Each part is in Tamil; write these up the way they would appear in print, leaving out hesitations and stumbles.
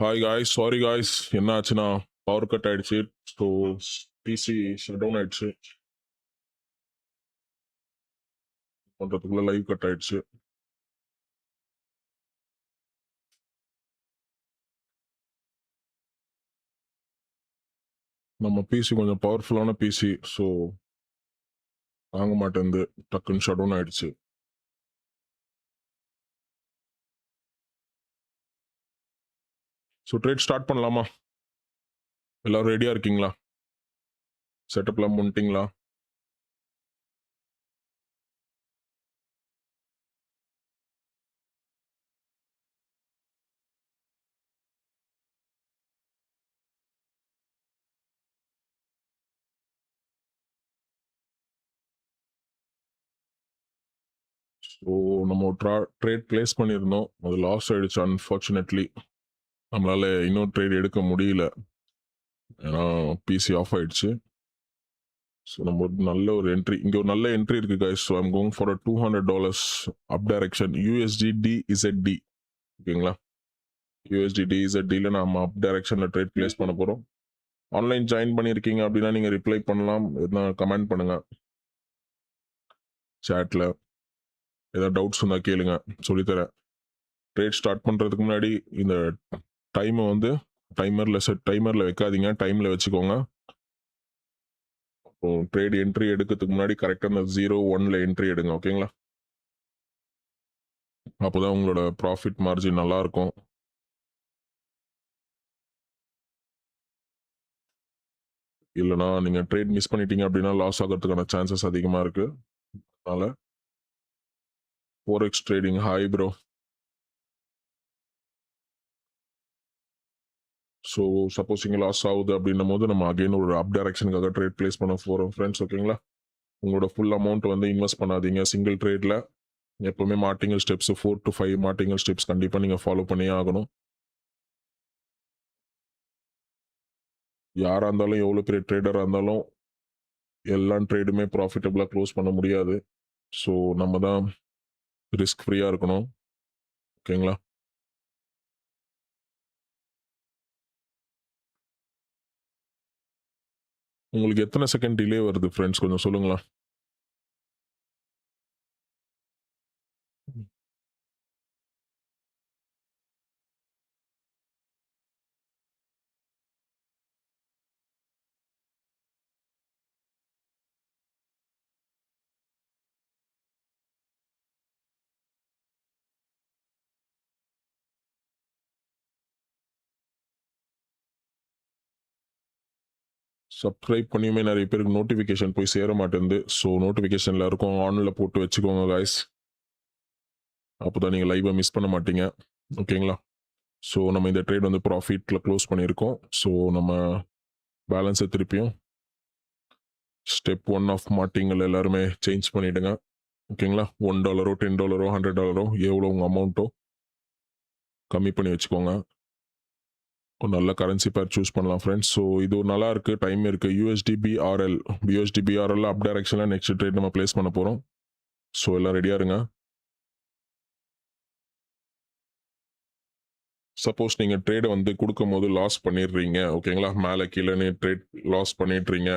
ஹாய் காய்ஸ், சாரி காய்ஸ், என்ன ஆச்சுன்னா பவர் கட் ஆயிடுச்சு. ஸோ பிசி ஷட் டவுன் ஆயிடுச்சு. பண்றதுக்குள்ள லைவ் கட் ஆயிடுச்சு. நம்ம பிசி கொஞ்சம் பவர்ஃபுல்லான பிசி, ஸோ தாங்க மாட்டேங்குது. டக்குன்னு ஷட் டவுன் ஆயிடுச்சு. ஸோ ட்ரேட் ஸ்டார்ட் பண்ணலாமா? எல்லாரும் ரெடியா இருக்கீங்களா? செட்டப்லாம் பண்ணிட்டீங்களா? ஸோ நம்ம ட்ரேட் பிளேஸ் பண்ணியிருந்தோம், அது லாஸ் ஆயிடுச்சு. அன்ஃபார்ச்சுனேட்லி நம்மளால இன்னொரு ட்ரேட் எடுக்க முடியல, ஏன்னா பிசி ஆஃப் ஆயிடுச்சு. ஸோ நம்ம ஒரு நல்ல ஒரு என்ட்ரி, இங்கே ஒரு நல்ல என்ட்ரி இருக்கு guys. So I'm going for $200 up direction USD D ZD. ஓகேங்களா? யூஎஸ்டிடி இசட்டியில் நம்ம அப் டைரக்ஷனில் ட்ரேட் பிளேஸ் பண்ண போகிறோம். ஆன்லைன் ஜாயின் பண்ணியிருக்கீங்க அப்படின்னா நீங்கள் ரிப்ளை பண்ணலாம், எதனா கமெண்ட் பண்ணுங்க சேட்டில். ஏதாவது டவுட்ஸ் இருந்தால் கேளுங்க, சொல்லித்தரேன். ட்ரேட் ஸ்டார்ட் பண்ணுறதுக்கு முன்னாடி இந்த டைமை வந்து டைமரில் வைக்காதீங்க, டைமில் வச்சுக்கோங்க. அப்போ ட்ரேட் என்ட்ரி எடுக்கிறதுக்கு முன்னாடி கரெக்டாக அந்த 0-1 என்ட்ரி எடுங்க. ஓகேங்களா? அப்போதான் உங்களோட ப்ராஃபிட் மார்ஜின் நல்லா இருக்கும். இல்லைனா நீங்கள் ட்ரேட் மிஸ் பண்ணிட்டீங்க அப்படின்னா லாஸ் ஆகிறதுக்கான சான்சஸ் அதிகமாக இருக்கு. அதனால forex trading hi bro. So suppose இங்கே லாஸ் ஆகுது அப்படின்னும் போது நம்ம அகைன் ஒரு அப் டைரக்ஷனுக்காக ட்ரேட் பிளேஸ் பண்ண போகிறோம் ஃப்ரெண்ட்ஸ். ஓகேங்களா? உங்களோட ஃபுல் அமௌண்ட் வந்து இன்வெஸ்ட் பண்ணாதீங்க சிங்கிள் ட்ரேடில். எப்போவுமே martingale steps 4 to 5 martingale steps கண்டிப்பாக நீங்கள் ஃபாலோ பண்ணியே ஆகணும். யாராக இருந்தாலும், எவ்வளோ பெரிய ட்ரேடராக இருந்தாலும் எல்லா ட்ரேடுமே ப்ராஃபிட்டபுளாக க்ளோஸ் பண்ண முடியாது. ஸோ நம்ம தான் ரிஸ்க் ஃப்ரீயாக இருக்கணும். ஓகேங்களா? உங்களுக்கு எத்தனை செகண்ட் டிலே வருது ஃப்ரெண்ட்ஸ், கொஞ்சம் சொல்லுங்களா? சப்ஸ்கிரைப் பண்ணியுமே நிறைய பேருக்கு நோட்டிஃபிகேஷன் போய் சேர மாட்டேங்குது. ஸோ நோட்டிஃபிகேஷன் எல்லாருக்கும் ஆனில் போட்டு வச்சுக்கோங்க காய்ஸ், அப்போ தான் நீங்கள் லைவை மிஸ் பண்ண மாட்டீங்க. ஓகேங்களா? ஸோ நம்ம இந்த ட்ரேட் வந்து ப்ராஃபிட்டில் க்ளோஸ் பண்ணியிருக்கோம். ஸோ நம்ம பேலன்ஸை திருப்பியும் ஸ்டெப் 1 ஆஃப் மார்டிங்கல் எல்லாருமே சேஞ்ச் பண்ணிவிடுங்க. ஓகேங்களா? $1 $10 $100 எவ்வளோ உங்கள் அமௌண்ட்டோ கம்மி பண்ணி வச்சுக்கோங்க. ஒரு நல்ல கரன்சி பேர் சூஸ் பண்ணலாம் ஃப்ரெண்ட்ஸ். ஸோ இது நல்லா இருக்குது, டைம் இருக்குது. யூஎஸ்டிபிஆர்எல் அப் டைரக்ஷனில் நெக்ஸ்ட் ட்ரேட் நம்ம பிளேஸ் பண்ண போகிறோம். ஸோ எல்லாம் ரெடியாக இருங்க. சப்போஸ் நீங்கள் ட்ரேடை வந்து கொடுக்கும் போது லாஸ் பண்ணிடுறீங்க, ஓகேங்களா? மேலே கீழே ட்ரேட் லாஸ் பண்ணிடுறீங்க,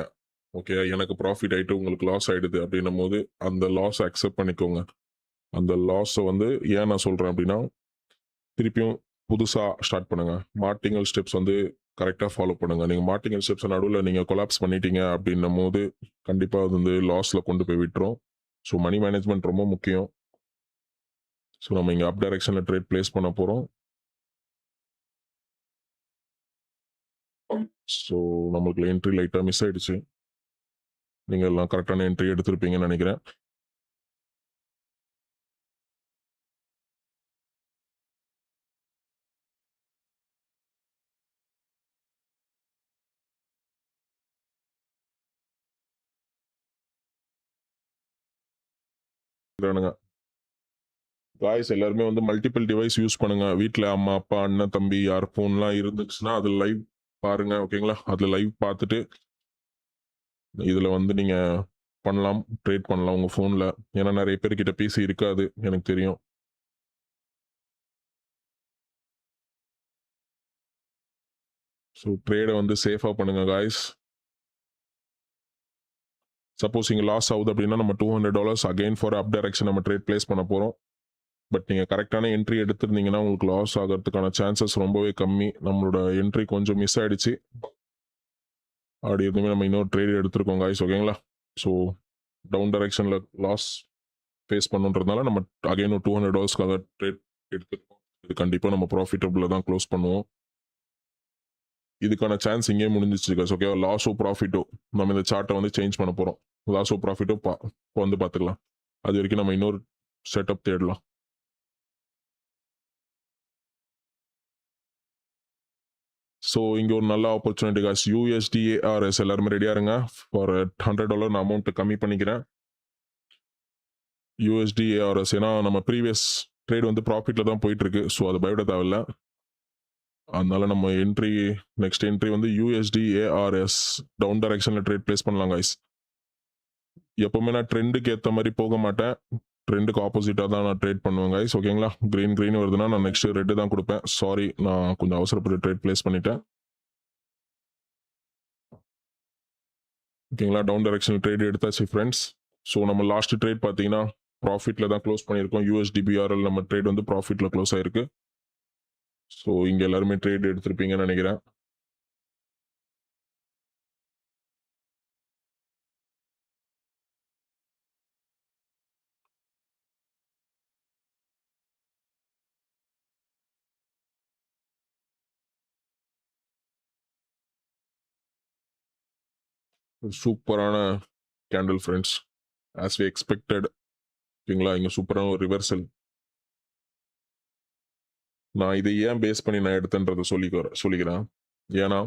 ஓகே, எனக்கு ப்ராஃபிட் ஆகிட்டு உங்களுக்கு லாஸ் ஆகிடுது அப்படின்னும் போது அந்த லாஸை அக்செப்ட் பண்ணிக்கோங்க. அந்த லாஸை வந்து ஏன் நான் சொல்கிறேன் அப்படின்னா, திருப்பியும் புதுசாக ஸ்டார்ட் பண்ணுங்க. மார்டிங்கல் ஸ்டெப்ஸ் வந்து கரெக்டாக ஃபாலோ பண்ணுங்க. நீங்கள் மார்டிங்கல் ஸ்டெப்ஸ் நடுவில் நீங்கள் கொலாப்ஸ் பண்ணிட்டீங்க அப்படின்னும் போது கண்டிப்பாக அது வந்து லாஸில் கொண்டு போய் விட்டுரும். ஸோ மணி மேனேஜ்மெண்ட் ரொம்ப முக்கியம். ஸோ நம்ம இங்கே அப் டைரக்ஷனில் ட்ரேட் பிளேஸ் பண்ண போகிறோம். ஸோ நம்மளுக்கு என்ட்ரி லைட்டாக மிஸ் ஆயிடுச்சு. நீங்கள் எல்லாம் கரெக்டான என்ட்ரி எடுத்திருப்பீங்கன்னு நினைக்கிறேன். காய்ஸ் எல்லாருமே வந்து மல்டிபிள் டிவைஸ் யூஸ் பண்ணுங்க. வீட்டில் அம்மா அப்பா அண்ணன் தம்பி யார் ஃபோன்லாம் இருந்துச்சுன்னா அதில் லைவ் பாருங்க. ஓகேங்களா? அதில் லைவ் பார்த்துட்டு இதில் வந்து நீங்கள் பண்ணலாம், ட்ரேட் பண்ணலாம் உங்கள் ஃபோனில். ஏன்னா நிறைய பேர்கிட்ட பிசி இருக்காது, எனக்கு தெரியும். ஸோ ட்ரேடை வந்து சேஃபாக பண்ணுங்க காய்ஸ். சப்போஸ் இங்கே லாஸ் ஆகுது அப்படின்னா நம்ம $200 அகைன் ஃபார் அப் டைரக்ஷன் நம்ம ட்ரேட் பிளேஸ் பண்ண போகிறோம். பட் நீங்கள் கரெக்டான என்ட்ரி எடுத்திருந்தீங்கன்னா உங்களுக்கு லாஸ் ஆகிறதுக்கான சான்சஸ் ரொம்பவே கம்மி. நம்மளோட என்ட்ரி கொஞ்சம் மிஸ் ஆயிடுச்சு. அப்படி இருந்துமே நம்ம இன்னொரு ட்ரேட் எடுத்திருக்கோம் காய்ஸ், ஓகேங்களா? ஸோ டவுன் டைரக்ஷனில் லாஸ் ஃபேஸ் பண்ணுன்றதுனால நம்ம அகைன் ஒரு $200க்காக ட்ரேட் எடுத்துருக்கோம். இது கண்டிப்பாக நம்ம ப்ராஃபிட்டபிளில் தான் க்ளோஸ் பண்ணுவோம். இதுக்கான சான்ஸ் இங்கே முடிஞ்சிச்சு காய்ஸ், ஓகே? லாஸோ ப்ராஃபிட்டோ நம்ம இந்த சார்ட்டை வந்து சேஞ்ச் பண்ண போகிறோம். லாஸோ ப்ராஃபிட்டோ இப்போ வந்து பார்த்துக்கலாம். அது வரைக்கும் நம்ம இன்னொரு செட்டப் தேடலாம். ஸோ இங்கே ஒரு நல்ல ஆப்பர்ச்சுனிட்டி காய்ஸ். USDARS எல்லாருமே ரெடியாக இருங்க. ஃபார் $100 நான் அமௌண்ட்டு கம்மி பண்ணிக்கிறேன். USDARS ஏன்னா நம்ம ப்ரீவியஸ் ட்ரேட் வந்து ப்ராஃபிட்டில் தான் போயிட்டுருக்கு. ஸோ அது பயப்பட தேவையில்ல. அதனால நம்ம நெக்ஸ்ட் என்ட்ரி வந்து USDARS டவுன் டைரக்ஷனில் ட்ரேட் பிளேஸ் பண்ணலாம் காய்ஸ். எப்பவுமே நான் ட்ரெண்டுக்கு ஏற்ற மாதிரி போக மாட்டேன். ட்ரெண்டுக்கு ஆப்போசிட்டாக தான் நான் ட்ரேட் பண்ணுவேன் காய்ஸ், ஓகேங்களா? க்ரீன் வருதுன்னா நான் நெக்ஸ்ட் ரெட்டு தான் கொடுப்பேன். சாரி, நான் கொஞ்சம் அவசரப்பட்டு ட்ரேட் பிளேஸ் பண்ணிட்டேன். ஓகேங்களா? டவுன் டைரக்ஷனில் ட்ரேட் எடுத்தாச்சு ஃப்ரெண்ட்ஸ். ஸோ நம்ம லாஸ்ட் ட்ரேட் பார்த்தீங்கன்னா ப்ராஃபிட்டில் தான் க்ளோஸ் பண்ணியிருக்கோம். USDBRL நம்ம ட்ரேட் வந்து ப்ராஃபிட்டில் க்ளோஸ் ஆயிருக்கு. ஸோ இங்கே எல்லாருமே ட்ரேட் எடுத்திருப்பீங்கன்னு நினைக்கிறேன். சூப்பரான candle friends, as we expected. ஓகேங்களா? இங்கே சூப்பரான ஒரு ரிவர்சல். நான் இதை ஏன் பேஸ் பண்ணி நான் எடுத்தேன்றதை சொல்லிக்கிறேன். ஏன்னா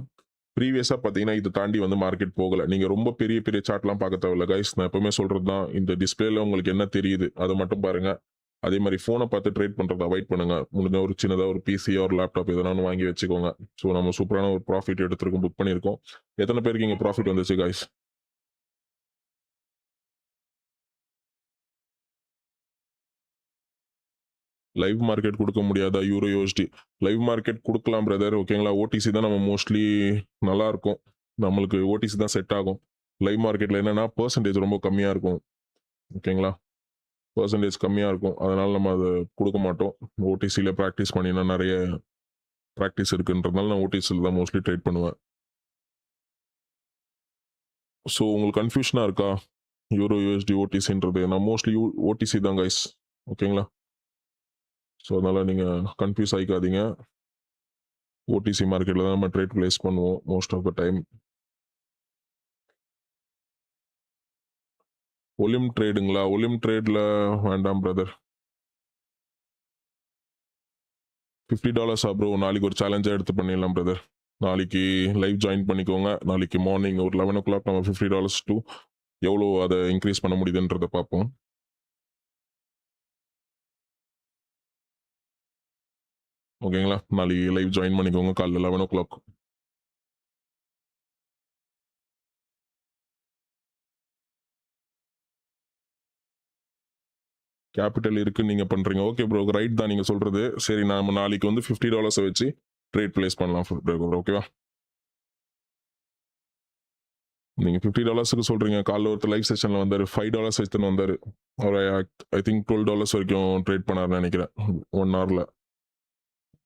ப்ரீவியஸாக பார்த்தீங்கன்னா இதை தாண்டி வந்து மார்க்கெட் போகலை. நீங்கள் ரொம்ப பெரிய பெரிய சார்ட்லாம் பார்க்க தேவையில்ல கைஸ். நான் எப்பவுமே சொல்கிறது தான், இந்த டிஸ்பிளேல உங்களுக்கு என்ன தெரியுது அதை மட்டும் பாருங்கள். அதே மாதிரி ஃபோனை பார்த்து ட்ரேட் பண்ணுறதை அவாய்ட் பண்ணுங்க. முடிஞ்ச ஒரு சின்னதாக ஒரு பிசி ஒரு லேப்டாப் எதனா வாங்கி வச்சுக்கோங்க. ஸோ நம்ம சூப்பரான ஒரு ப்ராஃபிட் எடுத்துருக்கோம், புக் பண்ணியிருக்கோம். எத்தனை பேருக்கு இங்கே ப்ராஃபிட் வந்துச்சு கைஸ்? லைவ் மார்க்கெட் கொடுக்க முடியாதா யூரோ யூஎஸ்டி? லைவ் மார்க்கெட் கொடுக்கலாம் பிரதர், ஓகேங்களா? ஓடிசி தான் நம்ம மோஸ்ட்லி நல்லா இருக்கும். நம்மளுக்கு ஓடிசி தான் செட் ஆகும். லைவ் மார்க்கெட்டில் என்னன்னா பர்சன்டேஜ் ரொம்ப கம்மியாக இருக்கும், ஓகேங்களா? பர்சன்டேஜ் கம்மியாக இருக்கும், அதனால நம்ம அதை கொடுக்க மாட்டோம். ஓடிசியில் ப்ராக்டிஸ் பண்ணினா நிறைய ப்ராக்டிஸ் இருக்குன்றதுனால நான் ஓடிசியில் தான் மோஸ்ட்லி ட்ரேட் பண்ணுவேன். ஸோ உங்களுக்கு கன்ஃபியூஷனாக இருக்கா யூரோ யூஎஸ்டி ஓடிசின்றது? நான் மோஸ்ட்லி ஓடிசி தான் கைஸ், ஓகேங்களா? ஸோ அதனால் நீங்கள் கன்ஃபியூஸ் ஆகிக்காதீங்க. ஓடிசி மார்க்கெட்டில் தான் நம்ம ட்ரேட் பிளேஸ் பண்ணுவோம் மோஸ்ட் ஆஃப் த டைம். ஒலிம் ட்ரேடுங்களா? ஒலிம் ட்ரேடில் வேண்டாம் பிரதர். $50 ப்ரோ? நாளைக்கு ஒரு சேலஞ்சாக எடுத்து பண்ணிடலாம் பிரதர். நாளைக்கு லைவ் ஜாயின் பண்ணிக்கோங்க. நாளைக்கு மார்னிங் ஒரு 11 o'clock நம்ம $50 டு எவ்வளோ அதை இன்க்ரீஸ் பண்ண முடியுதுன்றதை பார்ப்போம். ஓகேங்களா? நாளைக்கு லைவ் ஜாயின் பண்ணிக்கோங்க காலைல 11 o'clock. கேபிட்டல் இருக்கு நீங்க பண்றீங்க, ஓகே ப்ரோ, ரைட் தான் நீங்க சொல்றது. சரி, நாம நாளைக்கு வந்து $50 வச்சு ட்ரேட் பிளேஸ் பண்ணலாம் ப்ரோ, ஓகேவா? நீங்க $50க்கு சொல்றீங்க. காலைல ஒருத்தர் லைவ் செஷன்ல வந்தாரு, $5 வச்சுன்னு வந்தாரு. அவர் ஐ திங்க் $12 வரைக்கும் ட்ரேட் பண்ணாருன்னு நினைக்கிறேன் 1 hourல.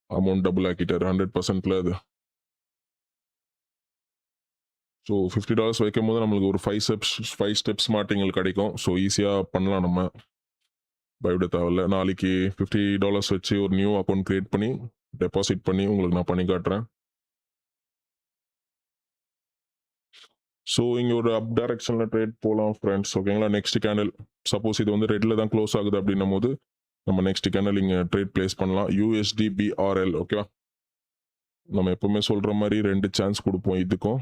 அமௌண்ட் டபுள் ஆக்கிட்டாரு 100%ல அது. ஸோ $50 வைக்கும் போது நம்மளுக்கு ஒரு 5 ஸ்டெப்ஸ் மாட்டிங்கள் கிடைக்கும். ஸோ ஈஸியாக பண்ணலாம், நம்ம பயப்பட தேவையில்ல. நாளைக்கு $50 வச்சு ஒரு நியூ அக்கௌண்ட் கிரியேட் பண்ணி டெபாசிட் பண்ணி உங்களுக்கு நான் பண்ணி காட்டுறேன். ஸோ இங்கே ஒரு அப் டைரக்ஷனில் ட்ரேட் போகலாம் ஃப்ரெண்ட்ஸ், ஓகேங்களா? நெக்ஸ்ட் கேண்டில் சப்போஸ் இது வந்து ரெட்டில் தான் க்ளோஸ் ஆகுது அப்படின்னும் போது நம்ம நெக்ஸ்ட் கேண்டில் இங்கே ட்ரேட் பிளேஸ் பண்ணலாம். USDBRL, ஓகேவா? நம்ம எப்பவுமே சொல்கிற மாதிரி 2 சான்ஸ் கொடுப்போம். இதுக்கும்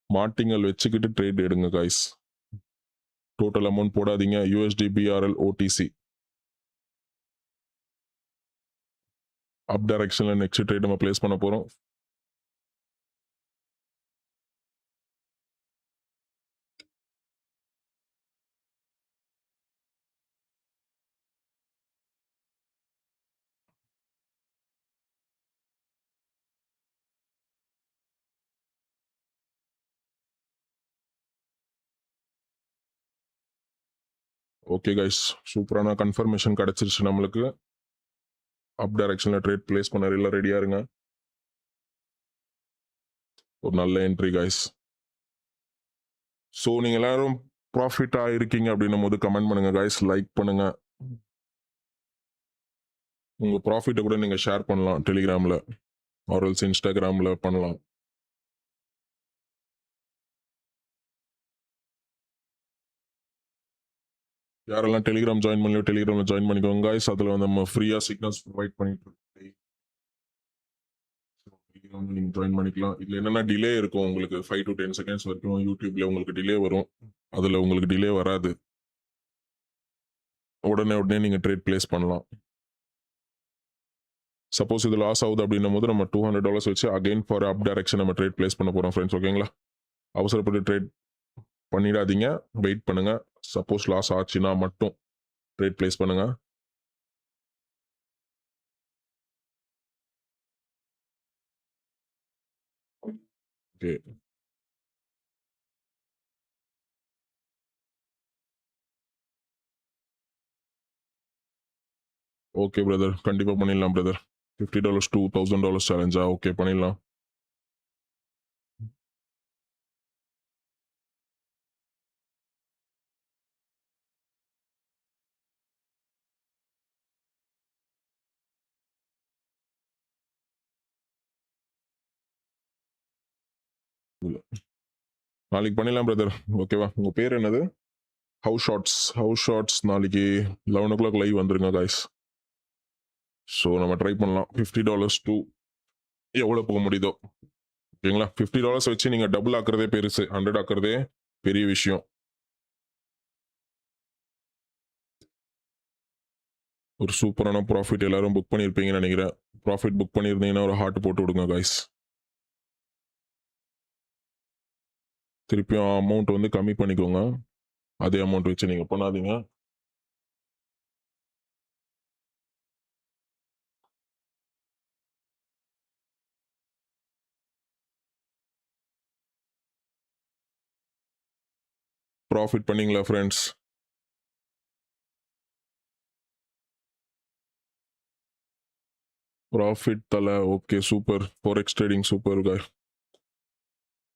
மாட்டிங்கள் வச்சுக்கிட்டு ட்ரேட் எடுங்க காய்ஸ். டோட்டல் அமௌண்ட் போடாதீங்க. USDBRL OTC அப் டைரக்ஷனில் நெக்ஸ்ட் ட்ரேட் நம்ம பிளேஸ் பண்ண போகிறோம். ஓகே கைஸ், சூப்பரான கன்ஃபர்மேஷன் கிடைச்சிருச்சு நம்மளுக்கு. அப் டைரக்ஷன்ல ட்ரேட் பிளேஸ் பண்ண எல்லாம் ரெடியா இருங்க. ஒரு நல்ல என்ட்ரி கைஸ். ஸோ நீங்க எல்லாரும் ப்ராஃபிட் ஆயிருக்கீங்க அப்படின்னும் போது கமெண்ட் பண்ணுங்க கைஸ், லைக் பண்ணுங்க. உங்க ப்ராஃபிட்டை கூட நீங்க ஷேர் பண்ணலாம் டெலிகிராம்ல ஆர்எல்ஸ் இன்ஸ்டாகிராம்ல பண்ணலாம். யாரெல்லாம் டெலிகிராம் ஜாயின் பண்ணலையோ டெலிகிராம்ல ஜாயின் பண்ணிக்கோங்க கைஸ். அதுல நம்ம ஃப்ரீயா சிக்னல்ஸ் ப்ரொவைட் பண்ணிட்டு இருக்கோம். நீங்க ஜாயின் பண்ணிக்கலாம். இதுல என்னன்னா டிலே இருக்கும் உங்களுக்கு 5 to 10 செகண்ட்ஸ் வரைக்கும் யூடியூப்ல உங்களுக்கு டிலே வரும். அதுல உங்களுக்கு டிலே வராது. உடனே நீங்க ட்ரேட் பிளேஸ் பண்ணலாம். சப்போஸ் இது லாஸ் ஆகுது அப்படின்னும் போது நம்ம $200 வச்சு அகைன் ஃபார் அப் டைரக்ஷன் நம்ம ட்ரேட் பிளேஸ் பண்ண போறோம் ஃப்ரெண்ட்ஸ். ஓகேங்களா? அவசரப்பட்டு ட்ரேட் பண்ணிடாதீங்க, வெயிட் பண்ணுங்க. சப்போஸ் லாஸ் ஆச்சுன்னா மட்டும் ட்ரேட் பிளேஸ் பண்ணுங்க. ஓகே, ஓகே பிரதர், கண்டிப்பா பண்ணிடலாம் பிரதர். $50 to $1000 சேலஞ்சா? ஓகே, பண்ணிடலாம். நாளைக்கு பண்ணிடலாம் பிரதர். ஓகேவா? உங்க பேர் என்னது? ஹவுஸ் ஷார்ட்ஸ் நாளைக்கு 11 o'clock லைவ் வந்துருங்க காய்ஸ். ஸோ நம்ம ட்ரை பண்ணலாம். $50 to எவ்வளோ போக முடியுதோ. ஓகேங்களா? $50 வச்சு நீங்க டபுள் ஆக்குறதே பெருசு, 100 ஆக்குறதே பெரிய விஷயம். ஒரு சூப்பரான ப்ராஃபிட் எல்லாரும் புக் பண்ணியிருப்பீங்கன்னு நினைக்கிறேன். ப்ராஃபிட் புக் பண்ணியிருந்தீங்கன்னா ஒரு ஹார்ட் போட்டு விடுங்க காய்ஸ். திருப்பியும் அமௌண்ட் வந்து கம்மி பண்ணிக்கோங்க. அதே அமௌண்ட் வச்சு நீங்க பண்ணாதீங்க. ப்ராஃபிட் பண்ணீங்களா ஃப்ரெண்ட்ஸ்? ப்ராஃபிட் தலை. Okay, super. Forex trading super காய்.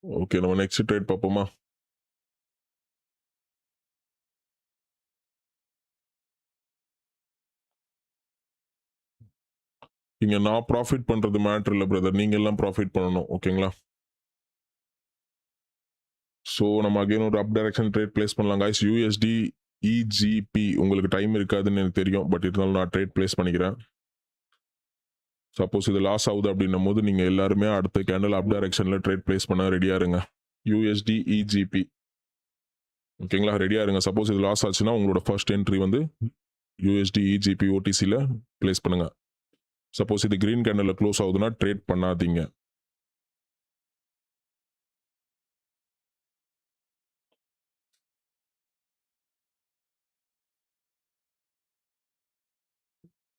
ஓகே, நம்ம நெக்ஸ்ட் ட்ரேட் பார்ப்போமா? இங்க நான் ப்ராஃபிட் பண்றது மேட்டர் இல்லை பிரதர், நீங்க எல்லாம் ப்ராஃபிட் பண்ணணும். ஓகேங்களா? ஸோ நம்ம அகைன் ஒரு அப் டைரக்ஷன் ட்ரேட் பிளேஸ் பண்ணலாம் காய்ஸ். யூஎஸ்டி இஜிபி உங்களுக்கு டைம் இருக்காதுன்னு எனக்கு தெரியும், பட் இருந்தாலும் நான் ட்ரேட் பிளேஸ் பண்ணிக்கிறேன். சப்போஸ் இது லாஸ் ஆகுது அப்படின்னும் போது நீங்க எல்லாருமே அடுத்த கேண்டில் அப் டைரக்ஷன்ல ட்ரேட் பிளேஸ் பண்ண ரெடியா இருங்க. USD EGP. ஓகேங்களா? ரெடியா இருங்க. சப்போஸ் இது லாஸ் ஆச்சுன்னா உங்களோட ஃபர்ஸ்ட் என்ட்ரி வந்து யூஎஸ்டி இஜிபி ஓடிசியில் பிளேஸ் பண்ணுங்க. சப்போஸ் இது கிரீன் கேண்டலில் க்ளோஸ் ஆகுதுன்னா ட்ரேட் பண்ணாதீங்க.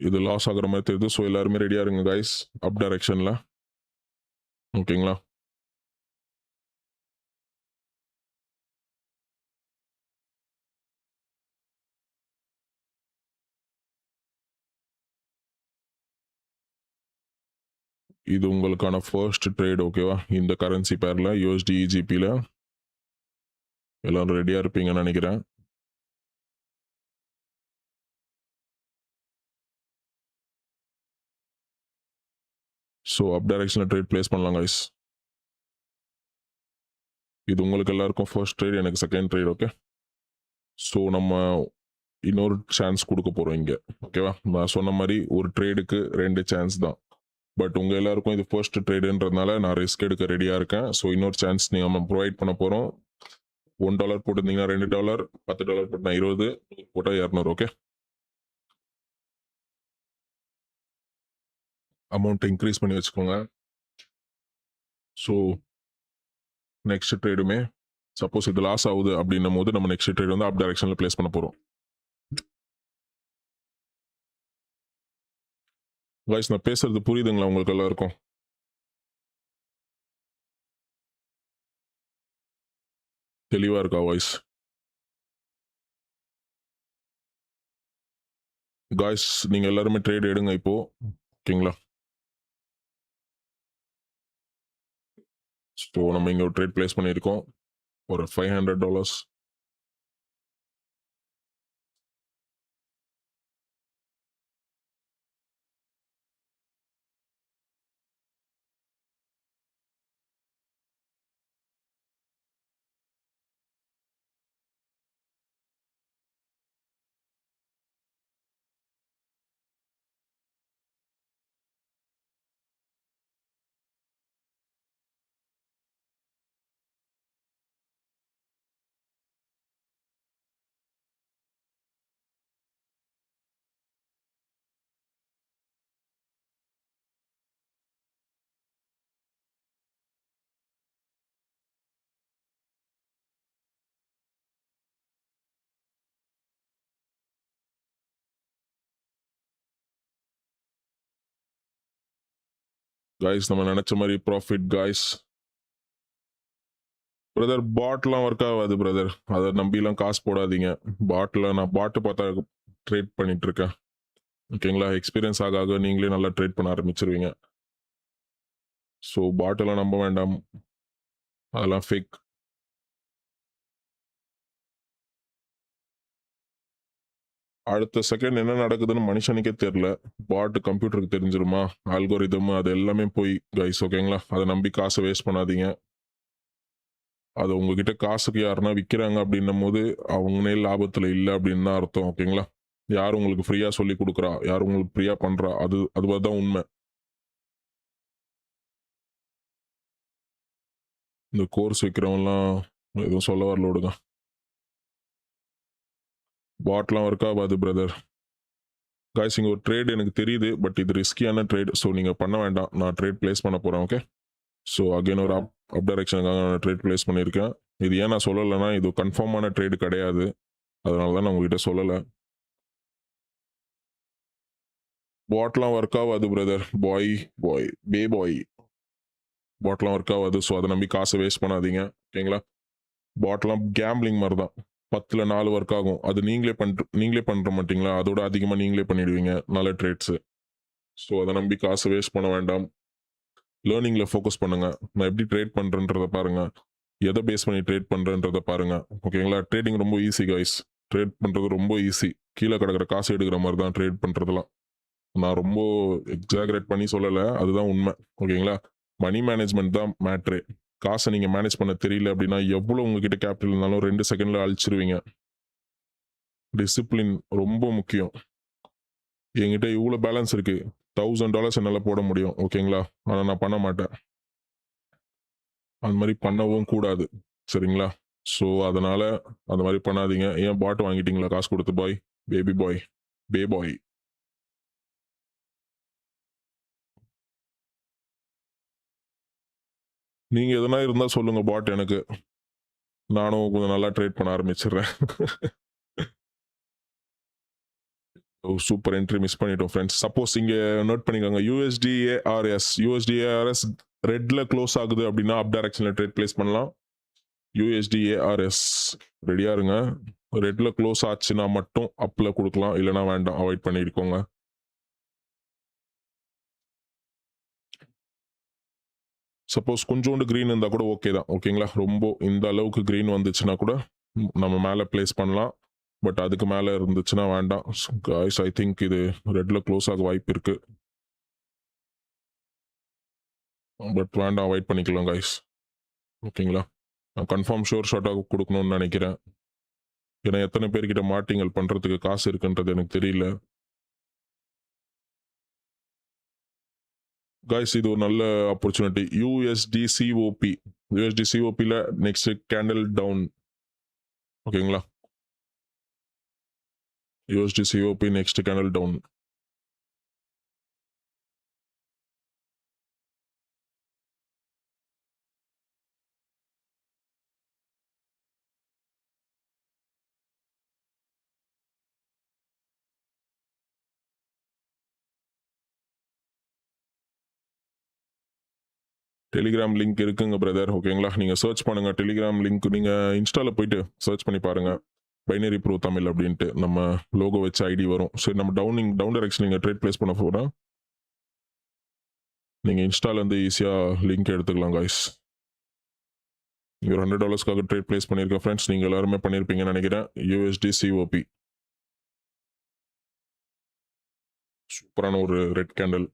இது லாஸ் ஆகுற மாதிரி தெரியுது. ஸோ எல்லாருமே ரெடியா இருங்க கைஸ் அப் டைரக்ஷன்ல. ஓகேங்களா? இது உங்களுக்கான ஃபர்ஸ்ட் ட்ரேட். ஓகேவா? இந்த கரன்சி பேர்ல யூஎஸ்டி இஜிபியில் எல்லாரும் ரெடியா இருப்பீங்கன்னு நினைக்கிறேன். ஸோ அப் டைரக்ஷனில் ட்ரேட் பிளேஸ் பண்ணலாம் கைஸ். இது உங்களுக்கு எல்லாருக்கும் ஃபர்ஸ்ட் ட்ரேட், எனக்கு செகண்ட் ட்ரேட். ஓகே, ஸோ நம்ம இன்னொரு சான்ஸ் கொடுக்க போறோம் இங்க. ஓகேவா? நான் சொன்ன மாதிரி ஒரு ட்ரேடுக்கு 2 சான்ஸ் தான், பட் உங்க எல்லாருக்கும் இது ஃபர்ஸ்ட் ட்ரேடுன்றதுனால நான் ரிஸ்க் எடுக்க ரெடியா இருக்கேன். ஸோ இன்னொரு சான்ஸ் நம்ம ப்ரொவைட் பண்ண போறோம். $1 போட்டிருந்தீங்கன்னா $2, $10 போட்டா 20, போட்டா 200. ஓகே, அமௌண்ட் இன்க்ரீஸ் பண்ணி வச்சுக்கோங்க. ஸோ நெக்ஸ்ட் ட்ரேடுமே சப்போஸ் இது லாஸ் ஆகுது அப்படின்னும் போது நம்ம நெக்ஸ்ட் ட்ரேட் வந்து அப் டைரக்ஷன்ல பிளேஸ் பண்ண போறோம். கைஸ், நான் பேசுறது புரியுதுங்களா உங்களுக்கு எல்லாருக்கும்? தெளிவா இருக்கா வாய்ஸ்? காய்ஸ் நீங்க எல்லாருமே ட்ரேட் எடுங்க இப்போ. ஓகேங்களா? ஸோ நம்ம இங்க ஒரு ட்ரேட் பிளேஸ் பண்ணியிருக்கோம். ஒரு $500. காய்ஸ் நம்ம நெனச்ச மாரி ப்ராஃபிட் காய்ஸ். பிரதர் பாட்லாம் ஒர்க் ஆகாது பிரதர். அத நம்பிலாம் காசு போடாதீங்க. நான் பாட் பார்த்தா ட்ரேட் பண்ணிட்டு இருக்கேன். ஓகேங்களா? எக்ஸ்பீரியன்ஸ் ஆக ஆக நீங்களே நல்லா ட்ரேட் பண்ண ஆரம்பிச்சுருவீங்க. ஸோ பாட்டெல்லாம் நம்ப வேண்டாம். அதெல்லாம் ஃபேக். அடுத்த செகண்ட் என்ன நடக்குதுன்னு மனுஷனுக்கே தெரியல. கம்ப்யூட்டருக்கு தெரிஞ்சிருமா? அல்கோரிதம் அது எல்லாமே பொய் கைஸ். ஓகேங்களா? அத நம்பி காச வேஸ்ட் பண்ணாதீங்க. அது உங்ககிட்ட காசுக்கு யாருன்னா விக்கிறாங்க அப்படின்னும்போது, அவங்களே லாபத்துல இல்ல அப்படின்னு தான் அர்த்தம். ஓகேங்களா? யார் உங்களுக்கு ஃப்ரீயா சொல்லிக் குடுக்குறா? யார் உங்களுக்கு ஃப்ரீயா பண்றா? அதுதான் உண்மை. இந்த கோர்ஸ் விக்கிறவன்லாம் எதுவும் சொல்ல வரல விடுங்க. பாட்லாம் ஒர்க் ஆகாது பிரதர். காய்ஸ் இங்க ஒரு ட்ரேட் எனக்கு தெரியுது. பட் இது ரிஸ்கியான ட்ரேட். ஸோ நீங்க பண்ண வேண்டாம். நான் ட்ரேட் பிளேஸ் பண்ண போறேன். ஓகே? ஸோ அகைன் ஒரு அப் டைரக்ஷனுக்காக நான் ட்ரேட் பிளேஸ் பண்ணியிருக்கேன். இது ஏன் நான் சொல்லலைன்னா, இது கன்ஃபார்மான ட்ரேட் கிடையாது. அதனால தான் நான் உங்ககிட்ட சொல்லல. பாட்லாம் ஒர்க் ஆகாது பிரதர். பாய் பாய். பாட்லாம் ஒர்க் ஆகாது. ஸோ அதை நம்பி காசை வேஸ்ட் பண்ணாதீங்க. ஓகேங்களா? பாட்லாம் கேம்பிளிங் மாதிரி தான். 10ல 4 ஒர்க் ஆகும். அது நீங்களே பண்ற மாட்டீங்களா? அதோட அதிகமா நீங்களே பண்ணிடுவீங்க நல்ல ட்ரேட்ஸ். ஸோ அதை நம்பி காசை வேஸ்ட் பண்ண வேண்டாம். லேர்னிங்ல ஃபோக்கஸ் பண்ணுங்க. நான் எப்படி ட்ரேட் பண்றேன்றத பாருங்க. எதை பேஸ் பண்ணி ட்ரேட் பண்றேன்றத பாருங்க. ஓகேங்களா? ட்ரேடிங் ரொம்ப ஈஸி கைஸ். ட்ரேட் பண்றது ரொம்ப ஈஸி. கீழே கிடக்குற காசு எடுக்கிற மாதிரி தான் ட்ரேட் பண்றதெல்லாம். நான் ரொம்ப எக்ஸாகரேட் பண்ணி சொல்லல. அதுதான் உண்மை. ஓகேங்களா? மணி மேனேஜ்மெண்ட் தான் மேட்ரே. காசை நீங்க மேனேஜ் பண்ண தெரியல அப்படின்னா, எவ்வளவு உங்ககிட்ட கேபிட்டல் இருந்தாலும் 2 செகண்ட்ல அழிச்சிருவீங்க. டிசிப்ளின் ரொம்ப முக்கியம். என்கிட்ட இவ்வளவு பேலன்ஸ் இருக்கு. $1000 என்னால போட முடியும். ஓகேங்களா? ஆனா நான் பண்ண மாட்டேன். அந்த மாதிரி பண்ணவும் கூடாது. சரிங்களா? ஸோ அதனால அந்த மாதிரி பண்ணாதீங்க. ஏன் பாட் வாங்கிட்டீங்களா காசு கொடுத்து பாய்? Baby boy. பாய். நீங்க எதனா இருந்தா சொல்லுங்க பாட் எனக்கு. நானும் கொஞ்சம் நல்லா ட்ரேட் பண்ண ஆரம்பிச்சிடுறேன். சூப்பர் என்ட்ரி மிஸ் பண்ணிட்டோம் ஃப்ரெண்ட்ஸ். சப்போஸ் இங்க நோட் பண்ணிக்கோங்க. யூஎஸ்டிஏஆர்எஸ் ரெட்ல க்ளோஸ் ஆகுது அப்படின்னா அப் டைரக்ஷன்ல ட்ரேட் பிளேஸ் பண்ணலாம். யூஎஸ்டிஏஆர்எஸ் ரெடியா இருங்க. ரெட்ல க்ளோஸ் ஆச்சுன்னா மட்டும் அப்ல கொடுக்கலாம். இல்லைன்னா வேண்டாம், அவாய்ட் பண்ணிருக்கோங்க. சப்போஸ் கொஞ்சோண்டு கிரீன் இருந்தா கூட ஓகே தான். ஓகேங்களா? ரொம்ப இந்த அளவுக்கு கிரீன் வந்துச்சுன்னா கூட நம்ம மேல பிளேஸ் பண்ணலாம். பட் அதுக்கு மேல இருந்துச்சுன்னா வேண்டாம். காய்ஸ் ஐ திங்க் இது ரெட்ல க்ளோஸ் ஆக வாய்ப்பு இருக்கு. பட் வேண்டாம், அவாய்ட் பண்ணிக்கலாம் காய்ஸ். ஓகேங்களா? நான் கன்ஃபார்ம் ஷோர் ஷாட்டாக கொடுக்கணும்னு நினைக்கிறேன். ஏன்னா எத்தனை பேர்கிட்ட மாட்டிங்கள் பண்றதுக்கு காசு இருக்குன்றது எனக்கு தெரியல. காய்ஸ் இது ஒரு நல்ல ஆப்பர்ச்சுனிட்டி. யூஎஸ்டிசிஓபில நெக்ஸ்ட் கேண்டில் டவுன். ஓகேங்களா? USD COP next candle down. Telegram link இருக்குங்க பிரதர். ஓகேங்களா? நீங்க சர்ச் பண்ணுங்க. டெலிகிராம் லிங்க் நீங்க இன்ஸ்டால போயிட்டு சர்ச் பண்ணி பாருங்க. பைனரி ப்ரோ தமிழ் அப்படின்ட்டு நம்ம லோகோ வச்ச ஐடி வரும். சரி நம்ம டவுன் டைரக்ஷன் நீங்க ட்ரேட் பிளேஸ் பண்ண போறா நீங்க இன்ஸ்டால இருந்து ஈஸியா லிங்க் எடுத்துக்கலாம் காய்ஸ். இங்க ஒரு $100க்காக ட்ரேட் பிளேஸ் பண்ணியிருக்கேன் ஃப்ரெண்ட்ஸ். நீங்க எல்லாருமே பண்ணியிருப்பீங்கன்னு நினைக்கிறேன். USD COP சூப்பரான ஒரு ரெட் கேண்டில்.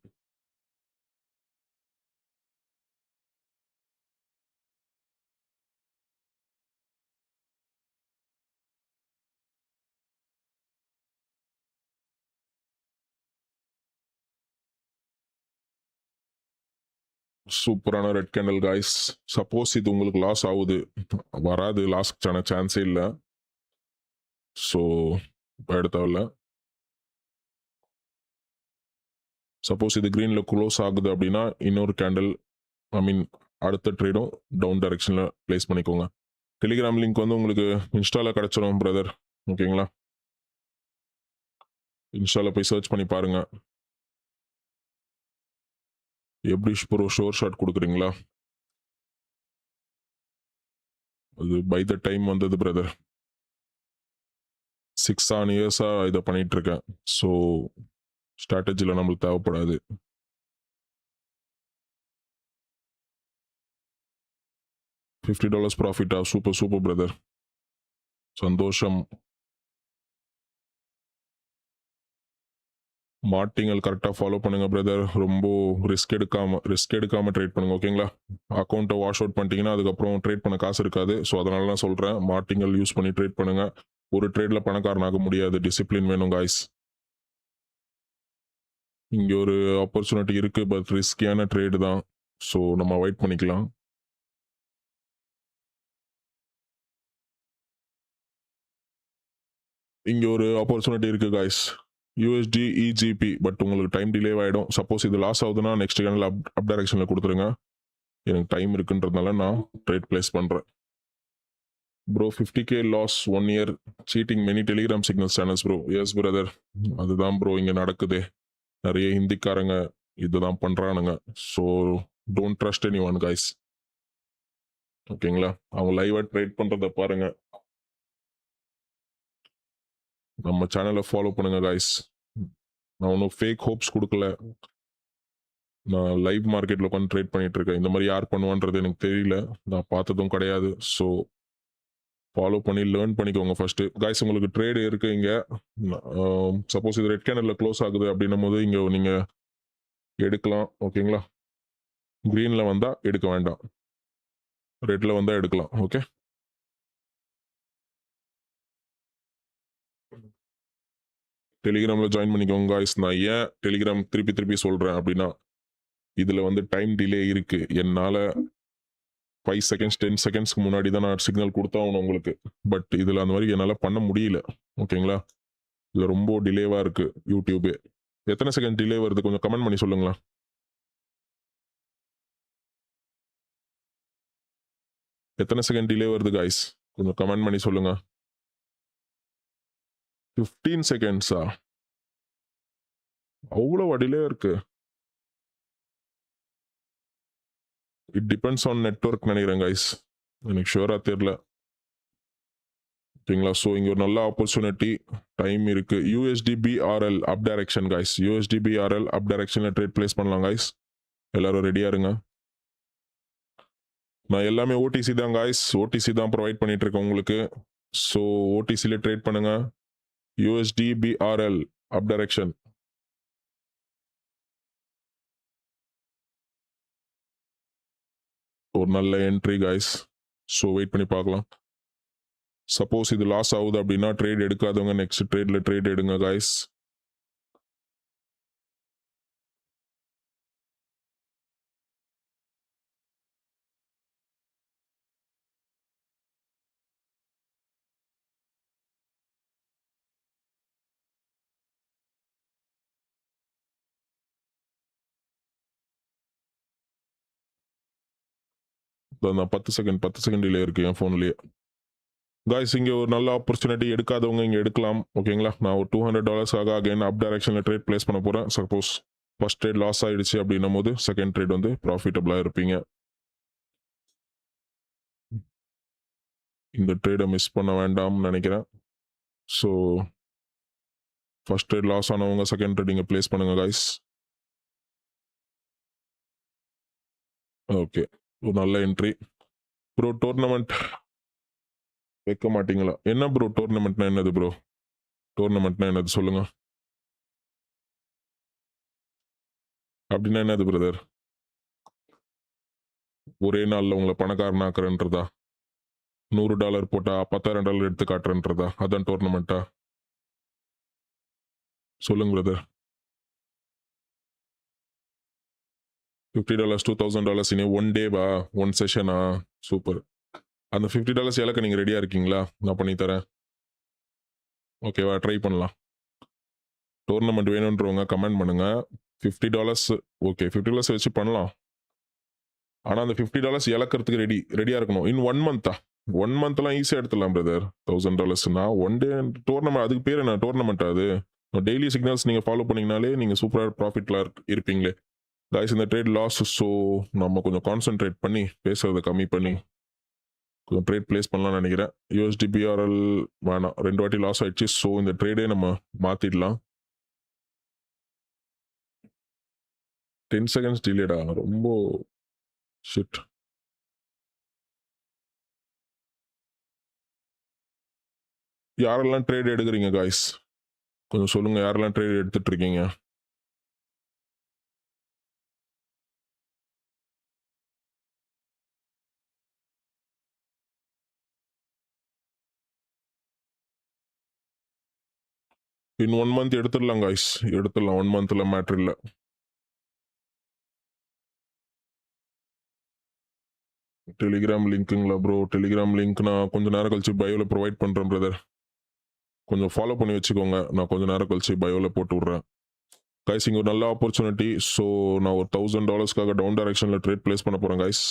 சூப்பரான ரெட் கேண்டில் காய்ஸ். சப்போஸ் இது உங்களுக்கு லாஸ் ஆகுது, வராது, லாஸ்க்கான சான்ஸே இல்லை. ஸோ பயப்பட தேவையில்ல. சப்போஸ் இது கிரீன்ல க்ளோஸ் ஆகுது அப்படின்னா இன்னொரு கேண்டில் ஐ மீன் அடுத்த ட்ரேடும் டவுன் டைரக்ஷன்ல பிளேஸ் பண்ணிக்கோங்க. டெலிகிராம் லிங்க் வந்து உங்களுக்கு இன்ஸ்டால கிடைச்சிரும் பிரதர். ஓகேங்களா? இன்ஸ்டால போய் சர்ச் பண்ணி பாருங்க. எப்படி ப்ரோ ஷோர் ஷாட் கொடுக்குறீங்களா? அது பை த டைம் வந்தது பிரதர். 6 இயர்ஸா இதை பண்ணிட்டு இருக்கேன். ஸோ ஸ்ட்ராட்டஜியில் நம்மளுக்கு தேவைப்படாது. $50 ப்ராஃபிட்டா? சூப்பர் பிரதர், சந்தோஷம். மார்டிங்கல் கரெக்டாக ஃபாலோ பண்ணுங்க பிரதர். ரொம்ப ரிஸ்க் எடுக்காம ட்ரேட் பண்ணுங்க. ஓகேங்களா? அக்கௌண்ட்டை வாஷ் அவுட் பண்ணிட்டீங்கன்னா அதுக்கப்புறம் ட்ரேட் பண்ண காசு இருக்காது. ஸோ அதனால நான் சொல்கிறேன், மார்டிங்கல் யூஸ் பண்ணி ட்ரேட் பண்ணுங்க. ஒரு ட்ரேட்ல பணக்காரனாக முடியாது. டிசிப்ளின் வேணும் காய்ஸ். இங்கே ஒரு ஆப்பர்ச்சுனிட்டி இருக்கு, பட் ரிஸ்கியான ட்ரேடு தான். ஸோ நம்ம அவாய்ட் பண்ணிக்கலாம். இங்கே ஒரு ஆப்பர்ச்சுனிட்டி இருக்கு காய்ஸ். USD EGP, பட் உங்களுக்கு டைம் டிலே ஆகிடும். சப்போஸ் இது லாஸ் ஆகுதுன்னா நெக்ஸ்ட் கேண்டில் அப் டைரக்ஷனில் கொடுத்துருங்க. எனக்கு டைம் இருக்குன்றதுனால நான் ட்ரேட் பிளேஸ் பண்ணுறேன். Bro 50K loss 1 year cheating many Telegram signal channels bro. Yes brother, அதுதான் ப்ரோ இங்கே நடக்குது. நிறைய ஹிந்திக்காரங்க இதுதான் பண்ணுறானுங்க. So don't trust any one guys. ஓகேங்களா? அவங்க லைவாக ட்ரேட் பண்ணுறத பாருங்க. நம்ம சேனலை ஃபாலோ பண்ணுங்க காய்ஸ். நான் ஒன்றும் ஃபேக் ஹோப்ஸ் கொடுக்கல. நான் லைவ் மார்க்கெட்டில் உட்காந்து ட்ரேட் பண்ணிட்டு இருக்கேன். இந்த மாதிரி யார் பண்ணுவான்றது எனக்கு தெரியல, நான் பார்த்ததும் கிடையாது. ஸோ ஃபாலோ பண்ணி லேர்ன் பண்ணிக்கோங்க ஃபர்ஸ்ட் காய்ஸ். உங்களுக்கு ட்ரேடு இருக்கு இங்க. சப்போஸ் இது ரெட் கேண்டல்ல க்ளோஸ் ஆகுது அப்படின்னும் போது இங்க நீங்க எடுக்கலாம். ஓகேங்களா? கிரீன்ல வந்தா எடுக்க வேண்டாம், ரெட்ல வந்தா எடுக்கலாம். ஓகே, டெலிகிராம்ல ஜாயின் பண்ணிக்கோங்க காய்ஸ். நான் ஏன் டெலிகிராம் திருப்பி சொல்றேன் அப்படின்னா, இதுல வந்து டைம் டிலே இருக்கு. என்னால 5 செகண்ட்ஸ் 10 செகண்ட்ஸ்க்கு முன்னாடி தான் நான் சிக்னல் கொடுத்தாகணும் உங்களுக்கு. பட் இதுல அந்த மாதிரி என்னால பண்ண முடியல. ஓகேங்களா? இதுல ரொம்ப டிலேவா இருக்கு யூடியூபே. எத்தனை செகண்ட் டிலே வருது கொஞ்சம் கமெண்ட் பண்ணி சொல்லுங்களா? எத்தனை செகண்ட் டிலே வருது காய்ஸ்? கொஞ்சம் கமெண்ட் பண்ணி சொல்லுங்க. 15 செகண்ட்ஸா? அவ்வளோ டிலே இருக்கு. இட் டிபெண்ட்ஸ் ஆன் நெட்வொர்க் நினைக்கிறேன் காய்ஸ், எனக்கு ஷுவரா தெரியல. ஓகேங்களா? ஸோ இங்க ஒரு நல்ல ஆப்பர்ச்சுனிட்டி, டைம் இருக்கு. USD BRL அப் டைரக்ஷன் காய்ஸ். USD BRL அப் டைரக்ஷன்ல ட்ரேட் பிளேஸ் பண்ணலாம் காய்ஸ். எல்லாரும் ரெடியா இருங்க. நான் எல்லாமே OTC தான் காய்ஸ். OTC தான் ப்ரொவைட் பண்ணிட்டு இருக்கேன் உங்களுக்கு. ஸோ OTCல ட்ரேட் பண்ணுங்க. USD BRL அப் டைரக்ஷன். ஒரு நல்ல என்ட்ரி காய்ஸ். ஸோ வெயிட் பண்ணி பார்க்கலாம். சப்போஸ் இது லாஸ் ஆகுது அப்படின்னா ட்ரேட் எடுக்காதவங்க நெக்ஸ்ட் ட்ரேட்ல ட்ரேட் எடுங்க காய்ஸ். நான் 10 செகண்ட் டிலே இருக்கு என் ஃபோன்லயே காய்ஸ். இங்க ஒரு நல்ல ஆப்பர்ச்சுனிட்டி, எடுக்காதவங்க இங்க எடுக்கலாம். ஓகேங்களா? நான் ஒரு $200 அகைன் அப் டைரக்ஷன்ல ட்ரேட் பிளேஸ் பண்ண போறேன். சப்போஸ் ஃபர்ஸ்ட் ட்ரேட் லாஸ் ஆயிடுச்சு அப்படின்னும் போது செகண்ட் ட்ரேட் வந்து ப்ராஃபிட்டபிளா இருப்பீங்க. இந்த ட்ரேடை மிஸ் பண்ண வேண்டாம்னு நினைக்கிறேன். ஸோ ஃபர்ஸ்ட் ட்ரேட் லாஸ் ஆனவங்க செகண்ட் ட்ரேட் நீங்கள் ப்ளேஸ் பண்ணுங்க கைஸ். ஓகே, ஒரு நல்ல என்ட்ரி. ப்ரோ டோர்னமெண்ட் வைக்க மாட்டீங்களா? என்ன ப்ரோ டோர்னமெண்ட்னா என்னது ப்ரோ? டோர்னமெண்ட்னா என்னது சொல்லுங்க. அப்படின்னா என்னது பிரதர்? ஒரே நாளில் உங்களை பணக்காரன் ஆக்குறேன்றதா? $100 போட்டா $10,000 எடுத்து காட்டுறேன்றதா? அதான் டோர்னமெண்ட்டா? சொல்லுங்க பிரதர். $50 $2,000 இனி ஒன் டேவா? ஒன் செஷனா? சூப்பர். அந்த $50 இழக்க நீங்கள் ரெடியாக இருக்கீங்களா? நான் பண்ணி தரேன். ஓகேவா, ட்ரை பண்ணலாம். டோர்னமெண்ட் வேணுன்றவங்க கமெண்ட் பண்ணுங்க. $50 ஓகே, $50 வச்சு பண்ணலாம். ஆனால் அந்த $50 இழக்கிறதுக்கு ரெடியாக இருக்கணும். இன் 1 மந்த்தா? 1 மந்த்லாம் ஈஸியாக எடுத்துடலாம் பிரதர். $1,000னா ஒன் டே டோர்னமெண்ட். அதுக்கு பேர் என்ன டோர்னமெண்ட்? அது டெய்லி சிக்னல்ஸ் நீங்கள் ஃபாலோ பண்ணிங்கனாலே நீங்கள் சூப்பராக ப்ராஃபிட்டில் இருப்பீங்களே காய்ஸ். இந்த ட்ரேட் லாஸ், ஸோ நம்ம கொஞ்சம் கான்சென்ட்ரேட் பண்ணி பேசுறதை கம்மி பண்ணி கொஞ்சம் ட்ரேட் பிளேஸ் பண்ணலாம்னு நினைக்கிறேன். USDPRL வேணாம், 2 வாட்டி லாஸ் ஆயிடுச்சு. ஸோ இந்த ட்ரேடே நம்ம மாற்றிடலாம். 10 செகண்ட்ஸ் டிலேடா? ரொம்ப ஷிட். யாரெல்லாம் ட்ரேட் எடுக்கிறீங்க காய்ஸ்? கொஞ்சம் சொல்லுங்க, யாரெல்லாம் ட்ரேட் எடுத்துட்டு இருக்கீங்க? இன் 1 மந்த் எடுத்துடலாம் காய்ஸ், எடுத்துடலாம். 1 மந்த்ல மேட்ரு இல்லை. டெலிகிராம் லிங்க்குங்களா ப்ரோ? டெலிகிராம் லிங்க் நான் கொஞ்சம் நேரம் கழிச்சு பயோவில் ப்ரொவைட் பண்ணுறேன் பிரதர். கொஞ்சம் ஃபாலோ பண்ணி வச்சுக்கோங்க. நான் கொஞ்சம் நேரம் கழிச்சு பயோவில் போட்டு விட்றேன். கைஸ் இங்கே ஒரு நல்ல ஆப்பர்ச்சுனிட்டி. ஸோ நான் ஒரு $1,000 டவுன் டைரக்ஷனில் ட்ரேட் பிளேஸ் பண்ண போகிறேன் கைஸ்.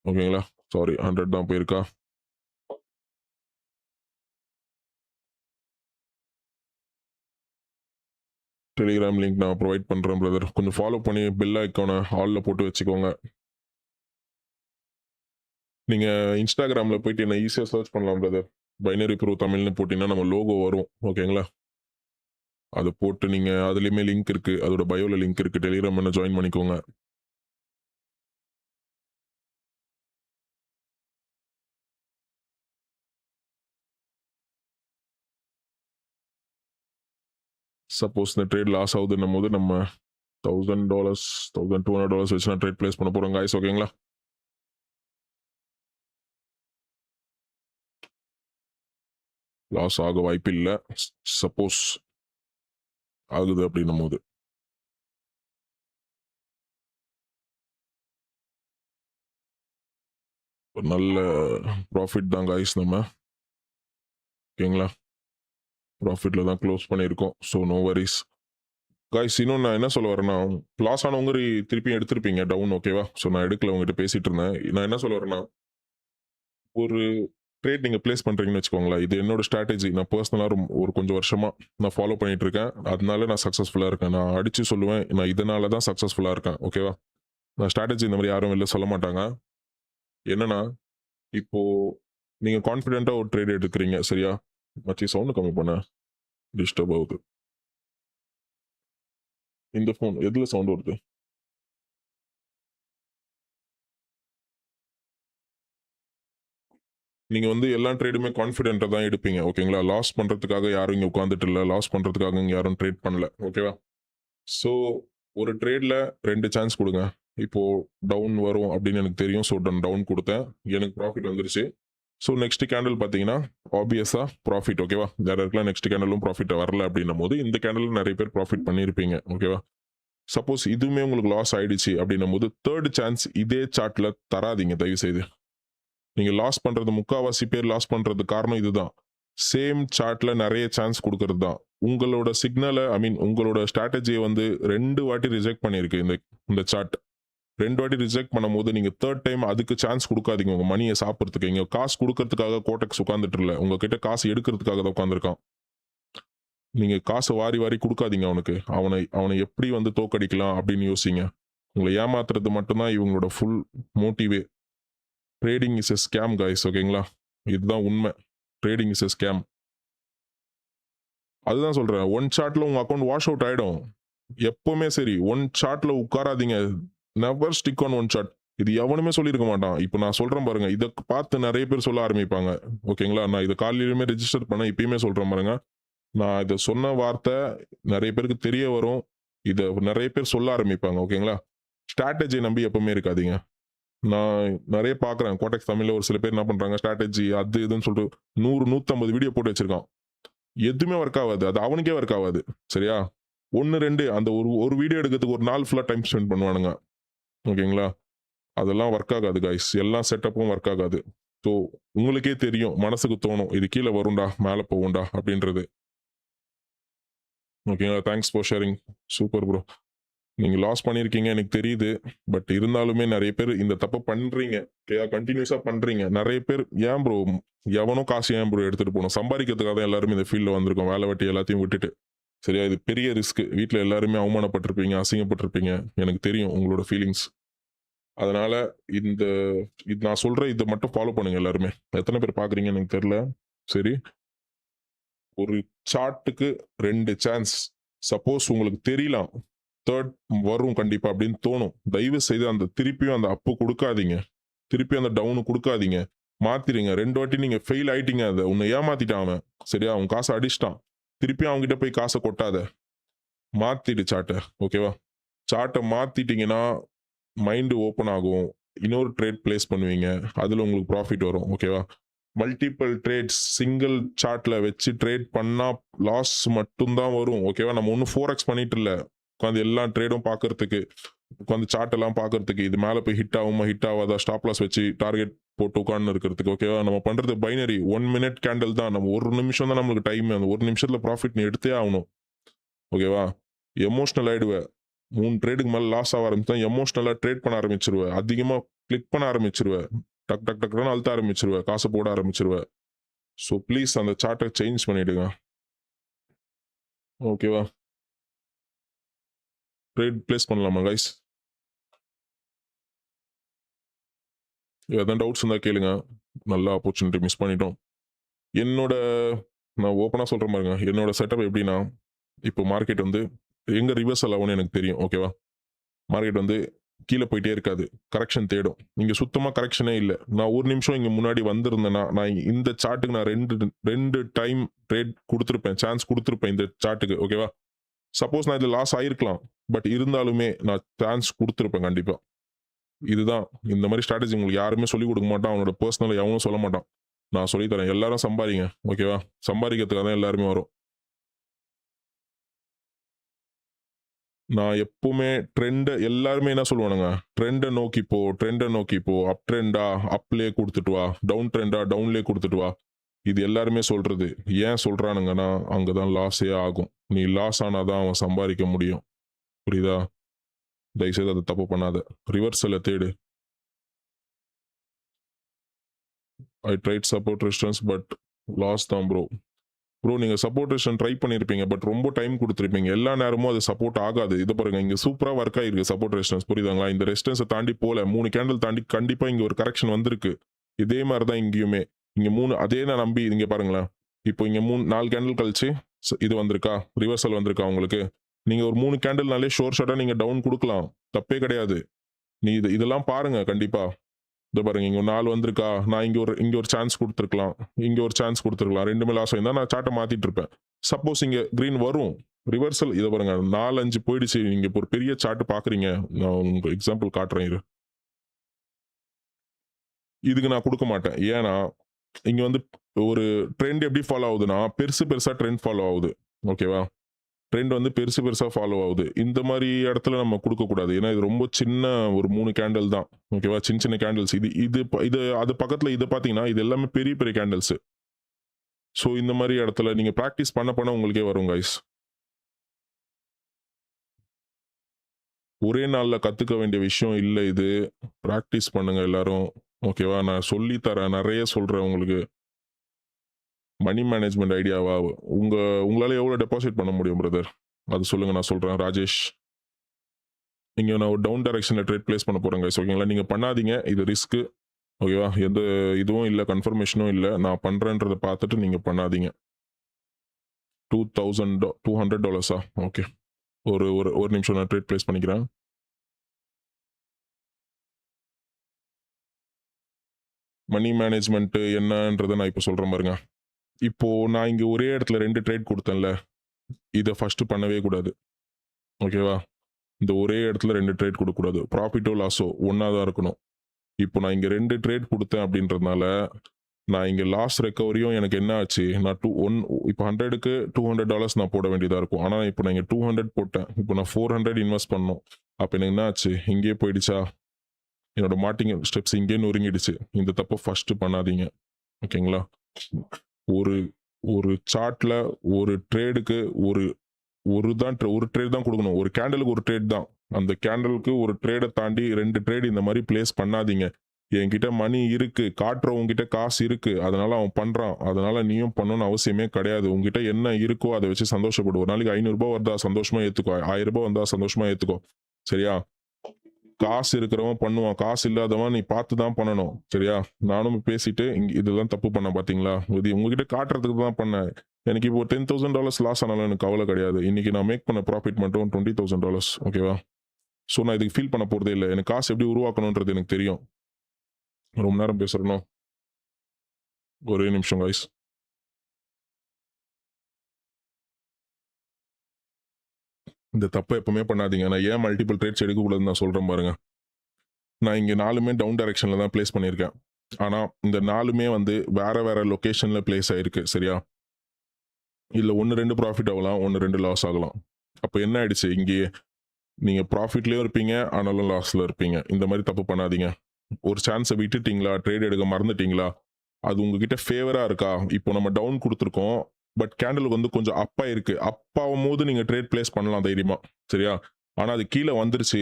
ஓகேங்களா? சாரி, 100 தான் போயிருக்கா. டெலிகிராம் லிங்க் நான் ப்ரொவைட் பண்ணுறேன் பிரதர். கொஞ்சம் ஃபாலோ பண்ணி பெல் ஐக்கானை ஆலில் போட்டு வச்சுக்கோங்க. நீங்கள் இன்ஸ்டாகிராமில் போயிட்டு என்ன ஈஸியாக சர்ச் பண்ணலாம் பிரதர். பைனரி ப்ரோ தமிழ்னு போட்டிங்கன்னா நம்ம லோகோ வரும். ஓகேங்களா? அதை போட்டு நீங்கள் அதுலேயுமே லிங்க் இருக்குது, அதோட பயோவில் லிங்க் இருக்குது. டெலிகிராம் என்ன ஜாயின் பண்ணிக்கோங்க. சப்போஸ் இந்த ட்ரேட் லாஸ் ஆகுதுன்னும் போது நம்ம $1,000 $1,200 வச்சு நான் ட்ரேட் பிளேஸ் பண்ண போகிறோம் காய்ஸ். ஓகேங்களா? லாஸ் ஆக வாய்ப்பு இல்லை. சப்போஸ் ஆகுது அப்படின்னும் போது ஒரு நல்ல ப்ராஃபிட் தான் காய்ஸ். நம்ம ஓகேங்களா, ப்ராஃபிட்டில் தான் க்ளோஸ் பண்ணியிருக்கோம். So no worries guys. இன்னும் நான் என்ன சொல்ல வரேன்னா, லாஸ் ஆனவங்க திருப்பியும் எடுத்திருப்பீங்க டவுன். ஓகேவா? ஸோ நான் எடுக்கல, உங்ககிட்ட பேசிட்டு இருந்தேன். நான் என்ன சொல்ல வரேன்னா, ஒரு ட்ரேட் நீங்கள் பிளேஸ் பண்ணுறீங்கன்னு வச்சுக்கோங்களேன். இது என்னோட ஸ்ட்ராட்டஜி. நான் பர்சனலாக ஒரு கொஞ்சம் வருஷமாக நான் ஃபாலோ பண்ணிட்டு இருக்கேன். அதனால நான் சக்ஸஸ்ஃபுல்லாக இருக்கேன். நான் அடித்து சொல்லுவேன், நான் இதனால தான் சக்ஸஸ்ஃபுல்லாக இருக்கேன். ஓகேவா? நான் ஸ்ட்ராட்டஜி இந்த மாதிரி யாரும் வெளில சொல்ல மாட்டாங்க. என்னன்னா, இப்போ நீங்கள் கான்ஃபிடென்ட்டாக ஒரு ட்ரேட் எடுக்கிறீங்க, சரியா? மச்சி சவுண்டு கம்மி பண்ண, டிஸ்டர்ப் ஆகுது. இந்த ஃபோன் எதில் சவுண்ட் வருது? நீங்கள் வந்து எல்லா ட்ரேடுமே கான்ஃபிடென்ட்டாக தான் எடுப்பீங்க. ஓகேங்களா? லாஸ் பண்ணுறதுக்காக யாரும் இங்கே உட்காந்துட்டு இல்லை. லாஸ் பண்ணுறதுக்காக இங்கே யாரும் ட்ரேட் பண்ணல. ஓகேவா? ஸோ ஒரு ட்ரேடில் 2 சான்ஸ் கொடுங்க. இப்போ டவுன் வரும் அப்படின்னு எனக்கு தெரியும். ஸோ டவுன் கொடுத்தேன், எனக்கு ப்ராஃபிட் வந்துருச்சு. ஸோ நெக்ஸ்ட் கேண்டில் பார்த்தீங்கன்னா ஆப்வியஸாக ப்ராஃபிட். ஓகேவா? வேற இருக்கலாம், நெக்ஸ்ட் கேண்டலும் ப்ராஃபிட் வரல அப்படின்னும் போது இந்த கேண்டில் நிறைய பேர் ப்ராஃபிட் பண்ணியிருப்பீங்க. ஓகேவா? சப்போஸ் இதுவுமே உங்களுக்கு லாஸ் ஆயிடுச்சு அப்படின்னும் போது தேர்ட் சான்ஸ் இதே சார்ட்ல தராதீங்க தயவு செய்து. நீங்க லாஸ் பண்றது, முக்காவாசி பேர் லாஸ் பண்றது காரணம் இதுதான். சேம் சார்ட்ல நிறைய சான்ஸ் கொடுக்கறது தான். உங்களோட சிக்னலை, ஐ மீன் உங்களோட ஸ்ட்ராட்டஜியை வந்து 2 வாட்டி ரிஜெக்ட் பண்ணியிருக்கு இந்த சார்ட். 2 வாட்டி ரிஜெக்ட் பண்ணும்போது நீங்க தேர்ட் டைம் அதுக்கு சான்ஸ் கொடுக்காதீங்க. உங்க மணியை சாப்பிட்றதுக்கு. இங்க காசு கொடுக்கறதுக்காக கோட்டக்ஸ் உட்காந்துட்டு இல்லை, உங்ககிட்ட காசு எடுக்கிறதுக்காக தான் உட்காந்துருக்கான். நீங்க காசை வாரி வாரி கொடுக்காதீங்க அவனுக்கு. அவனை எப்படி வந்து தோக்கடிக்கலாம் அப்படின்னு யோசிங்க. உங்களை ஏமாத்துறது மட்டும்தான் இவங்களோட ஃபுல் மோட்டிவே. Trading is a scam guys. ஓகேங்களா? இதுதான் உண்மை. Trading is a scam. அதுதான் சொல்றேன். ஒன் சார்ட்ல உங்க அக்கவுண்ட் வாஷ் அவுட் ஆயிடும். எப்பவுமே சரி, ஒன் சார்ட்ல உட்காராதீங்க. Never stick on one chart. இது எவனுமே சொல்லியிருக்க மாட்டான். இப்ப நான் சொல்றேன் பாருங்க. இத பார்த்து நெறைய பேர் சொல்ல ஆரம்பிப்பாங்க. ஓகேங்களா? நான் இத காலையிலயுமே ரெஜிஸ்டர் பண்ணேன். இப்பயுமே சொல்றேன் பாருங்க. நான் இத சொன்ன வார்த்தை நெறைய பேருக்கு தெரிய வரும். இத நெறைய பேர் சொல்ல ஆரம்பிப்பாங்க. ஓகேங்களா? ஸ்ட்ராட்டஜிய நம்பி எப்பவுமே இருக்காதீங்க. நான் நெறைய பார்க்குறேன். கோடெக்ஸ் தமிழ்ல ஒரு சில பேர் என்ன பண்றாங்க, ஸ்ட்ராட்டஜி அது இதுன்னு சொல்லிட்டு 100, 150 வீடியோ போட்டு வச்சிருக்கான். எதுவுமே ஒர்க் ஆவாது. அது அவனுக்கே ஒர்க் ஆவாது. சரியா? 1, 2 அந்த ஒரு வீடியோ எடுக்கிறதுக்கு ஒரு நாள் ஃபுல்லா டைம் ஸ்பெண்ட் பண்ணுவானுங்க. ஓகேங்களா? அதெல்லாம் ஒர்க் ஆகாது காய்ஸ். எல்லா செட்டப்பும் ஒர்க் ஆகாது. ஸோ உங்களுக்கே தெரியும். மனசுக்கு தோணும். இது கீழ வரும்டா, மேல போகும்டா அப்படின்றது. ஓகேங்களா? Thanks for sharing. Super bro. நீங்க லாஸ் பண்ணியிருக்கீங்க எனக்கு தெரியுது. பட் இருந்தாலுமே நெறைய பேர் இந்த தப்ப பண்றீங்க. ஓகேயா? கன்டினியூஸா பண்றீங்க. நெறைய பேர் ஏன் ப்ரோ எவனோ காசு ஏன் ப்ரோ எடுத்துட்டு போணும்? சம்பாரிக்கிறதுக்காக தான் எல்லாருமே இந்த ஃபீல்ட்ல வந்திருக்கோம். வேலை வெட்டி எல்லாத்தையும் விட்டுட்டு. சரியா? இது பெரிய ரிஸ்க். வீட்ல எல்லாருமே அவமானப்பட்டிருப்பீங்க, அசிங்கப்பட்டிருப்பீங்க. எனக்கு தெரியும் உங்களோட ஃபீலிங்ஸ். அதனால இந்த இது நான் சொல்ற இத மட்டும் ஃபாலோ பண்ணுங்க எல்லாருமே. எத்தன பேர் பார்க்குறீங்கன்னு எனக்கு தெரியல. சரி. ஒரு சார்ட்டுக்கு 2 சான்ஸ். சப்போஸ் உங்களுக்கு தெரியலாம். 3 வரும் கண்டிப்பா அப்படின்னு தோணும். தயவு செய்து அந்த திருப்பியும் அந்த அப்பு குடுக்காதீங்க. திருப்பி அந்த டவுன் குடுக்காதீங்க. மாத்திருங்க. 2 வாட்டி நீங்க ஃபெயில் ஆயிட்டீங்க அத. உன்ன ஏமாத்திட்டான் அவன். சரியா? உன் காச அடிச்சுட்டான். திருப்பியும் அவன்கிட்ட போய் காச கொட்டாத. மாத்திடு சார்ட்ட. ஓகேவா? சார்ட்ட மாத்திட்டீங்கன்னா, மைண்ட் ஓப்பன் ஆகும். இன்னொரு ட்ரேட் பிளேஸ் பண்ணுவீங்க. அதுல உங்களுக்கு ப்ராஃபிட் வரும். ஓகேவா? மல்டிபிள் ட்ரேட்ஸ் சிங்கிள் சார்ட்ல வச்சு ட்ரேட் பண்ணா லாஸ் மட்டும் தான் வரும். ஓகேவா? நம்ம ஒண்ணும் 4x பண்ணிட்டு இல்ல. உட்காந்து எல்லா ட்ரேடும் பார்க்கறதுக்கு, உட்காந்து சார்ட் எல்லாம் பார்க்கறதுக்கு, இது மேல போய் ஹிட் ஆகுமா, ஹிட் ஆகாதா, ஸ்டாப் லாஸ் வச்சு டார்கெட் போட்டு உட்கார்ந்து இருக்கிறதுக்கு. ஓகேவா? நம்ம பண்றது பைனரி 1 மினிட் கேண்டில் தான். நம்ம 1 நிமிஷம் தான் நம்மளுக்கு டைம். அந்த 1 நிமிஷத்துல ப்ராஃபிட் நீ எடுத்தே ஆகணும். ஓகேவா? எமோஷனல் ஆயிடுவ. 3 ட்ரேடுக்கு மேல லாஸ் ஆக ஆரம்பிச்சா எமோஷனலா ட்ரேட் பண்ண ஆரம்பிச்சுருவ. அதிகமா கிளிக் பண்ண ஆரம்பிச்சுருவ. டக் டக் டக்ன்னு அழுத்த ஆரம்பிச்சுருவ. காசு போட ஆரம்பிச்சுருவ. ஸோ ப்ளீஸ் அந்த சார்ட்ட சேஞ்ச் பண்ணிடுங்க. ஓகேவா? ட்ரேட் பிளேஸ் பண்ணலாமா கைஸ்? எதா டவுட்ஸ் இருந்தா கேளுங்க. நல்ல ஆப்பர்ச்சுனிட்டி மிஸ் பண்ணிட்டோம். என்னோட நான் ஓப்பனா சொல்றேன் பாருங்க. என்னோட செட்டப் எப்படின்னா, இப்போ மார்க்கெட் வந்து எங்க ரிவர்சல் ஆகும்னு எனக்கு தெரியும். ஓகேவா? மார்க்கெட் வந்து கீழ போயிட்டே இருக்காது. கரெக்ஷன் தேடும். இங்க சுத்தமா கரெக்ஷனே இல்ல. நான் 1 நிமிஷம் இங்க முன்னாடி வந்திருந்தேன்னா, நான் இந்த சார்ட்க்கு நான் 2 டைம் ட்ரேட் குடுத்திருப்பேன். சான்ஸ் குடுத்திருப்பேன் இந்த சார்ட்க்கு. ஓகேவா? சப்போஸ் நான் இதுல லாஸ் ஆயிருக்கலாம். பட் இருந்தாலுமே நான் சான்ஸ் குடுத்திருப்பேன் கண்டிப்பா. இதுதான் இந்த மாரி ஸ்ட்ராட்டஜி உங்களுக்கு யாருமே சொல்லிக் குடுக்க மாட்டான். அவனோட பெர்சனலா எவனும் சொல்ல மாட்டான். நான் சொல்லி தரேன். எல்லாரும் சம்பாரிங்க. ஓகேவா? சம்பாரிக்கிறதுக்காக தான் எல்லாருமே வரோம். நான் எப்பவுமே எல்லாருமே என்ன சொல்லுவானுங்க, ட்ரெண்ட நோக்கி போ, ட்ரெண்ட நோக்கி போ. அப் ட்ரெண்டா அப்லயே குடுத்துட்டு வா. டவுன் ட்ரெண்டா டவுன்லயே குடுத்துட்டு வா. இது எல்லாருமே சொல்றது. ஏன் சொல்றானுங்கன்னா, அங்க தான் லாஸே ஆகும். நீ லாஸ் ஆனா தான் அவன் சம்பாரிக்க முடியும். புரியுதா? தயவுசெய்து அத தப்பு பண்ணாத. ரிவர்சல தேடு. I tried support resistance but loss தான் ப்ரோ. ப்ரோ நீங்க சப்போர்ட் ரெசிஸ்டன்ஸ் ட்ரை பண்ணியிருப்பீங்க. பட் ரொம்ப டைம் குடுத்திருப்பீங்க. எல்லா நேரமும் அது சப்போர்ட் ஆகாது. இத பாருங்க இங்க சூப்பரா ஒர்க் ஆயிருக்கு சப்போர்ட் ரெசிஸ்டன்ஸ். புரியுதுங்களா? இந்த ரெசிஸ்டன்ஸ தாண்டி போல. 3 கேண்டில் தாண்டி கண்டிப்பா இங்க ஒரு கரெக்ஷன் வந்திருக்கு. இதே மாரி தான் இங்கேயுமே. இங்க 3 அதே நான் நம்பி இங்க பாருங்களேன். இப்போ இங்க 4 கேண்டில் கழிச்சு இது வந்திருக்கா? ரிவர்சல் வந்திருக்கா உங்களுக்கு? நீங்க ஒரு 3 கேண்டில்னாலே ஷார்ட்டா நீங்க டவுன் குடுக்கலாம். தப்பே கிடையாது. நீ இதெல்லாம் பாருங்க கண்டிப்பா. இதோ பாருங்க இங்க ஒரு 4 வந்திருக்கா? நான் இங்க ஒரு சான்ஸ் குடுத்துருக்கலாம். இங்க ஒரு சான்ஸ் குடுத்துருக்கலாம். 2மே லாஸ் ஆயிருந்தா நான் சார்ட்ட மாத்திட்டு இருப்பேன். சப்போஸ் இங்க கிரீன் வரும். ரிவர்சல் இத பாருங்க 4, 5 போயிடுச்சு. நீங்க இப்போ ஒரு பெரிய சார்ட் பார்க்குறீங்க. நான் உங்களுக்கு எக்ஸாம்பிள் காட்டுறேன் இரு. இதுக்கு நான் குடுக்க மாட்டேன். ஏன்னா, இங்க வந்து ஒரு ட்ரெண்ட் எப்படி ஃபாலோ ஆகுதுன்னா, பெருசா ட்ரெண்ட் ஃபாலோ ஆகுது. ஓகேவா? ட்ரெண்ட் வந்து பெருசா ஃபாலோ ஆகுது. இந்த மாரி இடத்துல நம்ம குடுக்கக்கூடாது. ஏன்னா, இது ரொம்ப சின்ன ஒரு 3 கேண்டில் தான். ஓகேவா? சின்ன கேண்டில்ஸ். இது அது பக்கத்துல இத பார்த்தீங்கன்னா, இது எல்லாமே பெரிய கேண்டில்ஸ். ஸோ இந்த மாரி இடத்துல நீங்க பிராக்டிஸ் பண்ண உங்களுக்கே வரும் கைஸ். ஒரே நாள்ல கத்துக்க வேண்டிய விஷயம் இல்ல இது. பிராக்டிஸ் பண்ணுங்க எல்லாரும். ஓகேவா? நான் சொல்லி தரேன். நெறைய சொல்றேன் உங்களுக்கு. மனி மேனேஜ்மென்ட் ஐடியாவா? உங்களால எவ்வளோ டெபாசிட் பண்ண முடியும் பிரதர்? அது சொல்லுங்க நான் சொல்றேன். ராஜேஷ். இங்க நான் ஒரு டவுன் டைரக்ஷன்ல ட்ரேட் பிளேஸ் பண்ண போறேன் கைஸ். ஓகேங்களா? நீங்க பண்ணாதீங்க. இது ரிஸ்க். ஓகேவா? எந்த இதுவும் இல்ல, கன்ஃபர்மேஷனும் இல்ல. நான் பண்றேன்றத பார்த்துட்டு நீங்க பண்ணாதீங்க. $200. ஓகே. ஒரு ஒரு ஒரு நிமிஷம் நான் ட்ரேட் பிளேஸ் பண்ணிக்கிறேன். மணி மேனேஜ்மெண்ட் என்னன்றத நான் இப்போ சொல்றேன் பாருங்க. இப்போ நான் இங்க ஒரே இடத்துல 2 ட்ரேட் குடுத்தேன்ல. இத ஃபர்ஸ்ட் பண்ணவே கூடாது. ஓகேவா? இந்த ஒரே இடத்துல 2 ட்ரேட் குடுக்கக்கூடாது. ப்ராஃபிட்டோ, லாஸோ ஒண்ணா தான் இருக்கணும். இப்போ நான் இங்க 2 ட்ரேட் குடுத்தேன் அப்படின்றதுனால, நான் இங்க லாஸ் ரெக்கவரியும் எனக்கு என்ன ஆச்சு, நான் இப்போ 100க்கு $200 நான் போட வேண்டியதா இருக்கும். ஆனா இப்போ நான் இங்க 200 போட்டேன். இப்போ நான் 400 இன்வெஸ்ட் பண்ணணும். அப்ப எனக்கு என்ன ஆச்சு? இங்கேயே போயிடுச்சா? என்னோட மார்ட்டிங் ஸ்டெப்ஸ் இங்கேயே நொறுங்கிடுச்சு. இந்த தப்ப ஃபர்ஸ்ட் பண்ணாதீங்க. ஓகேங்களா? ஒரு ஒரு சார்ட்ல ஒரு ட்ரேடுக்கு ஒரு ஒரு ட்ரேட் தான் குடுக்கணும். ஒரு கேண்டலுக்கு ஒரு ட்ரேட் தான். அந்த கேண்டலுக்கு ஒரு ட்ரேட தாண்டி 2 ட்ரேட் இந்த மாரி பிளேஸ் பண்ணாதீங்க. என்கிட்ட மணி இருக்கு. காட்டுறவன்கிட்ட காசு இருக்கு. அதனால அவன் பண்றான். அதனால நீயும் பண்ணணும்னு அவசியமே கிடையாது. உன்கிட்ட என்ன இருக்கோ அத வச்சு சந்தோஷப்படு. ஒரு நாளைக்கு ₹500 வருதா சந்தோஷமா ஏத்துக்கோ. ₹1000 வந்தா சந்தோஷமா ஏத்துக்கோ. சரியா? காசு இருக்கிறவன் பண்ணுவான். காசு இல்லாதவன் நீ பார்த்து தான் பண்ணணும். சரியா? நானும் பேசிட்டு இதெல்லாம் தப்பு பண்ணேன் பார்த்தீங்களா? இது உங்ககிட்ட காட்டுறதுக்கு தான் பண்ணேன். எனக்கு இப்போ $10,000 லாஸ் ஆனாலும் எனக்கு கவலை கிடையாது. இன்னைக்கு நான் மேக் பண்ண ப்ராஃபிட் மட்டும் $20,000. ஓகேவா? ஸோ நான் இதுக்கு ஃபீல் பண்ண போறதே இல்ல. எனக்கு காசு எப்படி உருவாக்கணும்ன்றது எனக்கு தெரியும். ரொம்ப நேரம் பேசுறேனோ? ஒரே நிமிஷம் காய்ஸ். இந்த தப்ப எப்பவுமே பண்ணாதீங்க. நான் ஏன் மல்டிபிள் ட்ரேட்ஸ் எடுக்கக்கூடாதுன்னு நான் சொல்றேன் பாருங்க. நான் இங்க 4மே டவுன் டைரக்ஷன்ல தான் பிளேஸ் பண்ணியிருக்கேன். ஆனா இந்த 4மே வந்து வேற வேற லொகேஷன்ல பிளேஸ் ஆயிருக்கு. சரியா? இல்ல 1, 2 ப்ராஃபிட் ஆகலாம். 1, 2 லாஸ் ஆகலாம். அப்ப என்ன ஆயிடுச்சு? இங்கேயே நீங்க ப்ராஃபிட்லயும் இருப்பீங்க. ஆனாலும் லாஸ்ல இருப்பீங்க. இந்த மாரி தப்பு பண்ணாதீங்க. ஒரு சான்ஸ விட்டுட்டீங்களா? ட்ரேட் எடுக்க மறந்துட்டீங்களா? அது உங்ககிட்ட ஃபேவரா இருக்கா? இப்போ நம்ம டவுன் குடுத்துருக்கோம். பட் கேண்டில் வந்து கொஞ்சம் அப் ஆயிருக்கு. அப் ஆவும்போது நீங்க ட்ரேட் பிளேஸ் பண்ணலாம் தைரியமா. சரியா? ஆனா அது கீழ வந்துருச்சு.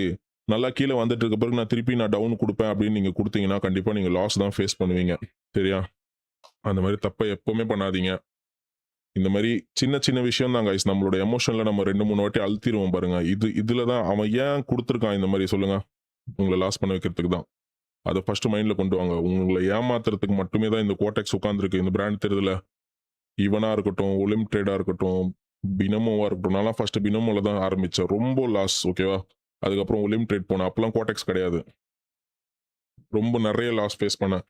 நல்லா கீழ வந்துட்டு இருக்க பிறகு நான் டவுன் குடுப்பேன் அப்படின்னு நீங்க குடுத்தீங்கன்னா, கண்டிப்பா நீங்க லாஸ் தான் ஃபேஸ் பண்ணுவீங்க. சரியா? அந்த மாரி தப்ப எப்பவுமே பண்ணாதீங்க. இந்த மாரி சின்ன சின்ன விஷயம் தான் கைஸ். நம்மளோட எமோஷன்ல நம்ம 2, 3 வாட்டி அழுத்திருவோம் பாருங்க. இதுல தான் அவன் ஏன் குடுத்துருக்கான் இந்த மாரி சொல்லுங்க? உங்கள லாஸ் பண்ண வைக்கிறதுக்கு தான். அத ஃபர்ஸ்ட் மைண்ட்ல கொண்டு வாங்க. உங்கள ஏமாத்துறதுக்கு மட்டுமே தான் இந்த கோடெக்ஸ் உட்கார்ந்திருக்கு. இந்த பிராண்ட் தெரியுதுல. ஈவனா இருக்கட்டும், ஒலிம் ட்ரேடா இருக்கட்டும், பினமோவா இருக்கட்டும். நான்லாம் ஃபர்ஸ்ட் பினமோல தான் ஆரம்பிச்சேன். ரொம்ப லாஸ் ஓகேவா? அதுக்கப்புறம் ஒலிம் ட்ரேட் போனேன். அப்பலாம் கோடெக்ஸ் கிடையாது. ரொம்ப நெறைய லாஸ் ஃபேஸ் பண்ணேன்.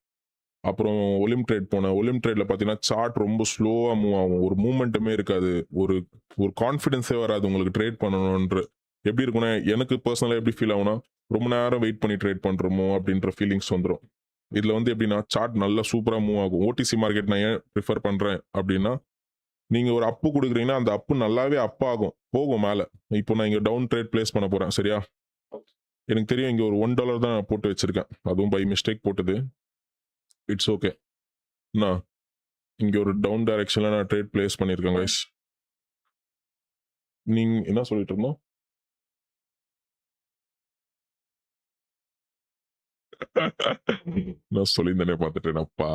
அப்புறம் ஒலிம் ட்ரேட் போனேன். ஒலிம் ட்ரேட்ல பார்த்தீங்கன்னா, சார்ட் ரொம்ப ஸ்லோவா மூவ் ஆகும். ஒரு மூவ்மென்ட்டுமே இருக்காது. ஒரு ஒரு கான்ஃபிடன்ஸே வராது உங்களுக்கு ட்ரேட் பண்ணணும்ன்ற. எப்படி இருக்கும்னா, எனக்கு பெர்சனலா எப்படி ஃபீல் ஆகும்னா, ரொம்ப நேரம் வெயிட் பண்ணி ட்ரேட் பண்றோமோ அப்படின்ற ஃபீலிங்ஸ் வந்துரும். இதுல வந்து எப்படின்னா, சார்ட் நல்லா சூப்பரா மூவ் ஆகும். ஓடிசி மார்க்கெட் நான் ஏன் பிரிஃபர் பண்றேன் அப்படின்னா, நீங்க ஒரு அப்பு குடுக்குறீங்கன்னா, அந்த அப்பு நல்லாவே அப் ஆகும். போகும் மேல. இப்போ நான் இங்க டவுன் ட்ரேட் பிளேஸ் பண்ண போறேன். சரியா? எனக்கு தெரியும் இங்க ஒரு $1 தான் நான் போட்டு வச்சிருக்கேன். அதுவும் பை மிஸ்டேக் போட்டது. It's okay. என்ன இங்க ஒரு டவுன் டைரக்ஷன்ல நான் ட்ரேட் பிளேஸ் பண்ணியிருக்கேன் கைஸ். நீங்க என்ன சொல்லிட்டு இருந்தோம்? நான் சொல்லியிருந்தேனே பார்த்துட்டேனப்பா.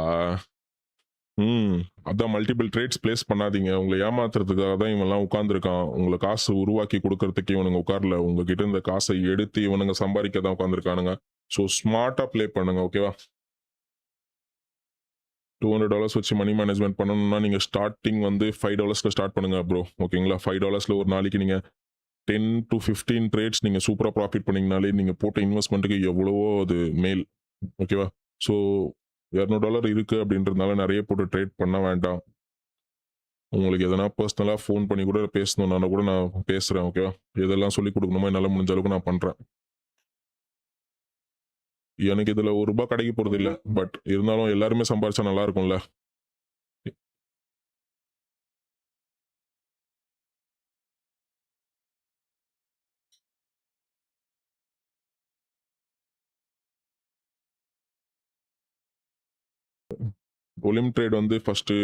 ம். அதான் மல்டிபிள் ட்ரேட்ஸ் பிளேஸ் பண்ணாதீங்க. உங்கள ஏமாத்துறதுக்காக தான் இவன்லாம் உட்கார்ந்துருக்கான். உங்கள காசு உருவாக்கி குடுக்கறதுக்கு இவனுங்க உட்காரல. உங்ககிட்ட இந்த காசை எடுத்து இவனுங்க சம்பாரிக்க தான் உட்கார்ந்துருக்கானுங்க. ஸோ ஸ்மார்ட்டா ப்ளே பண்ணுங்க. ஓகேவா? $200 வச்சு மணி மேனேஜ்மென்ட் பண்ணணும்னா, நீங்க ஸ்டார்ட்டிங் வந்து $5ல ஸ்டார்ட் பண்ணுங்க ப்ரோ. ஓகேங்களா? $5ல ஒரு நாளைக்கு நீங்க 10 to 15 ட்ரேட்ஸ் நீங்க சூப்பரா ப்ராஃபிட் பண்ணீங்கனாலே, நீங்க போட்ட இன்வெஸ்ட்மென்ட்க்கு எவ்வளவோ அது மேல். ஓகேவா? ஸோ $200 இருக்கு அப்படின்றதுனால நெறைய போட்டு ட்ரேட் பண்ண வேண்டாம். உங்களுக்கு எதனா பெர்சனலா ஃபோன் பண்ணி கூட பேசணும்னா கூட நான் பேசுறேன். ஓகேவா? எதெல்லாம் சொல்லிக் குடுக்கணுமோ என்னால முடிஞ்ச அளவுக்கு நான் பண்றேன். எனக்கு இதுல ரூ. 1 கிடைக்க போறதில்ல. பட் இருந்தாலும் எல்லாருமே சம்பாரிச்சா நல்லா இருக்கும்ல. ஒலிம் ட்ரேட் வந்து ஃபர்ஸ்ட்டு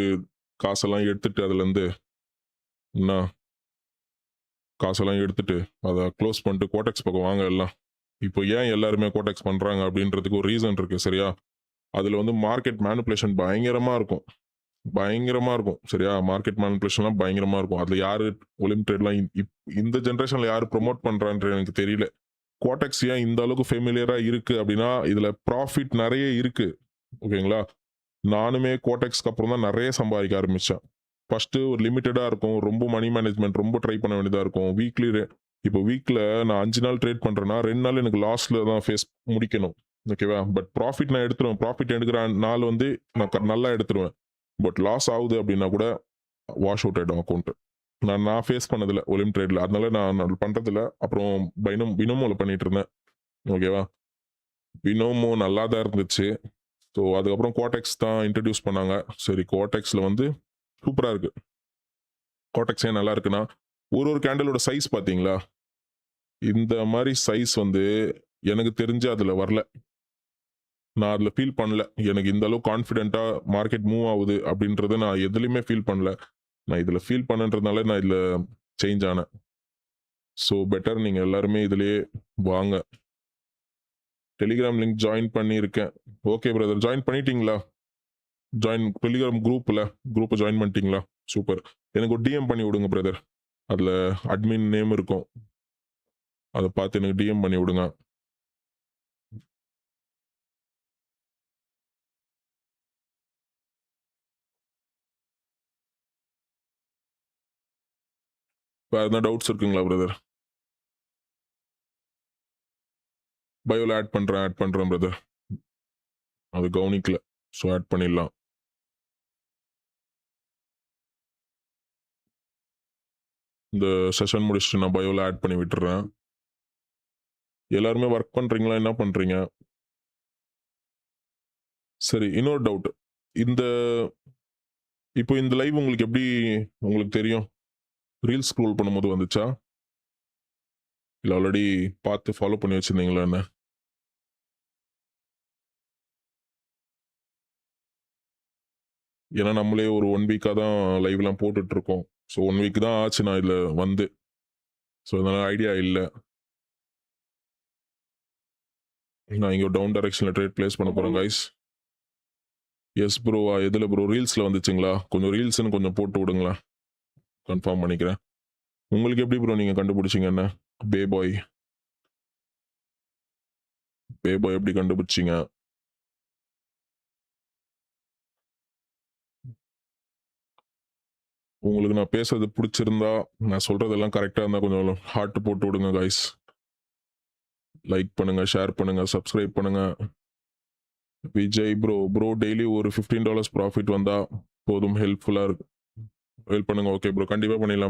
காசெல்லாம் எடுத்துட்டு அதுலருந்து என்ன காசெல்லாம் எடுத்துட்டு, அத குளோஸ் பண்ணிட்டு கோடெக்ஸ் பக்கம் வாங்க எல்லாம். இப்போ ஏன் எல்லாருமே கோடெக்ஸ் பண்றாங்க அப்படின்றதுக்கு ஒரு ரீசன் இருக்கு. சரியா? அதுல வந்து மார்க்கெட் மேனிபுலேஷன் பயங்கரமா இருக்கும். பயங்கரமா இருக்கும். சரியா? மார்க்கெட் மேனிபுலேஷன்லாம் பயங்கரமா இருக்கும். அதுல யாரு ஒலிம் ட்ரேட்லாம் இந்த ஜெனரேஷன்ல யாரு புரமோட் பண்றான்றது எனக்கு தெரியல. கோடெக்ஸ் ஏன் இந்த அளவுக்கு ஃபெமிலியரா இருக்கு அப்படின்னா, இதுல ப்ராஃபிட் நெறைய இருக்கு. ஓகேங்களா? நானுமே கோடெக்ஸ்க்கு அப்புறம் தான் நெறைய சம்பாதிக்க ஆரம்பிச்சேன். ஃபர்ஸ்ட்டு ஒரு லிமிட்டடா இருக்கும். ரொம்ப மணி மேனேஜ்மெண்ட் ரொம்ப ட்ரை பண்ண வேண்டியதா இருக்கும். இப்போ வீக்ல நான் 5 நாள் ட்ரேட் பண்றேன்னா, 2 நாள் எனக்கு லாஸ்ல தான் முடிக்கணும். ஓகேவா? பட் ப்ராஃபிட் நான் எடுத்துருவேன். ப்ராஃபிட் எடுக்கிற நாள் வந்து நான் நல்லா எடுத்துருவேன். பட் லாஸ் ஆகுது அப்டின்னா கூட வாஷ் அவுட் ஆயிடும் அக்கவுண்ட். நான் ஃபேஸ் பண்ணதில்ல ஒலிம் ட்ரேட்ல. அதனால நான் பண்றதில்ல. அப்புறம் பினோமோல பண்ணிட்டு இருந்தேன். ஓகேவா? பினோமோ நல்லா தான் இருந்துச்சு. ஸோ அதுக்கப்புறம் கோடெக்ஸ் தான் இன்ட்ரோடியூஸ் பண்ணாங்க. சரி கோடெக்ஸ்ல வந்து சூப்பரா இருக்கு. கோடெக்ஸ் ஏன் நல்லா இருக்குன்னா, ஒரு கேண்டிலோட சைஸ் பார்த்தீங்களா? இந்த மாரி சைஸ் வந்து எனக்கு தெரிஞ்சு அதுல வரல. நான் அதுல ஃபீல் பண்ணல. எனக்கு இந்த அளவு கான்ஃபிடென்ட்டா மார்க்கெட் மூவ் ஆவுது அப்படின்றத நான் எதுலயுமே ஃபீல் பண்ணல. நான் இதுல ஃபீல் பண்ணேன்றதுனால நான் இதுல சேஞ்ச் ஆனேன். ஸோ பெட்டர் நீங்க எல்லாருமே இதுலயே வாங்க. டெலிகிராம் லிங்க் ஜாயின் பண்ணியிருக்கேன். Okay brother. ஜாயின் பண்ணிட்டீங்களா? டெலிகிராம் குரூப்ப ஜாயின் பண்ணிட்டீங்களா? சூப்பர். எனக்கு ஒரு டிஎம் பண்ணி விடுங்க பிரதர். அதுல அட்மின் நேம் இருக்கும். அத பார்த்து எனக்கு டிஎம் பண்ணி விடுங்க. வேற எதனா டவுட்ஸ் இருக்குங்களா பிரதர்? பயோல ஆட் பண்றேன் பிரதர். அது கவனிக்கல. ஸோ ஆட் பண்ணிடலாம். இந்த செஷன் முடிச்சுட்டு நான் பயோல ஆட் பண்ணி விட்டுர்றேன். எல்லாருமே ஒர்க் பண்றீங்களா? என்ன பண்றீங்க? சரி இன்னொரு டவுட். இந்த இப்போ இந்த லைவ் உங்களுக்கு தெரியும்? ரீல்ஸ் ஸ்க்ரோல் பண்ணும்போது வந்துச்சா? இல்ல ஆல்ரெடி பார்த்து ஃபாலோ பண்ணி வச்சிருந்தீங்களா என்ன? ஏன்னா நம்மளே ஒரு 1 வீக்கா தான் லைவ்லாம் போட்டுட்டு இருக்கோம். ஸோ 1 வீக் தான் ஆச்சு நான் இதுல வந்து. ஸோ அதனால ஐடியா இல்ல. நான் இங்க டவுன் டைரக்ஷன்ல ட்ரேட் பிளேஸ் பண்ண போறேன் கைஸ். Yes bro. எதுல ப்ரோ? ரீல்ஸ்ல வந்துச்சுங்களா? கொஞ்சம் ரீல்ஸ்ன்னு கொஞ்சம் போட்டு விடுங்களேன். கன்ஃபார்ம் பண்ணிக்கிறேன். உங்களுக்கு எப்படி ப்ரோ நீங்க கண்டுபிடிச்சீங்க என்ன? பே பாய் எப்படி கண்டுபிடிச்சீங்க? உங்களுக்கு நான் பேசுறது பிடிச்சிருந்தா, நான் சொல்றதெல்லாம் கரெக்ட்டா இருந்தா கொஞ்சம் ஹார்ட் போட்டு விடுங்க கைஸ். லைக் பண்ணுங்க, ஷேர் பண்ணுங்க, சப்ஸ்கிரைப் பண்ணுங்க. விஜய் ப்ரோ டெய்லி ஒரு $15 ப்ராஃபிட் வந்தா போதும் ஹெல்ப்ஃபுல்லா இருக்கு. ஹெல்ப் பண்ணுங்க. Okay bro. கண்டிப்பா பண்ணிடலாம்.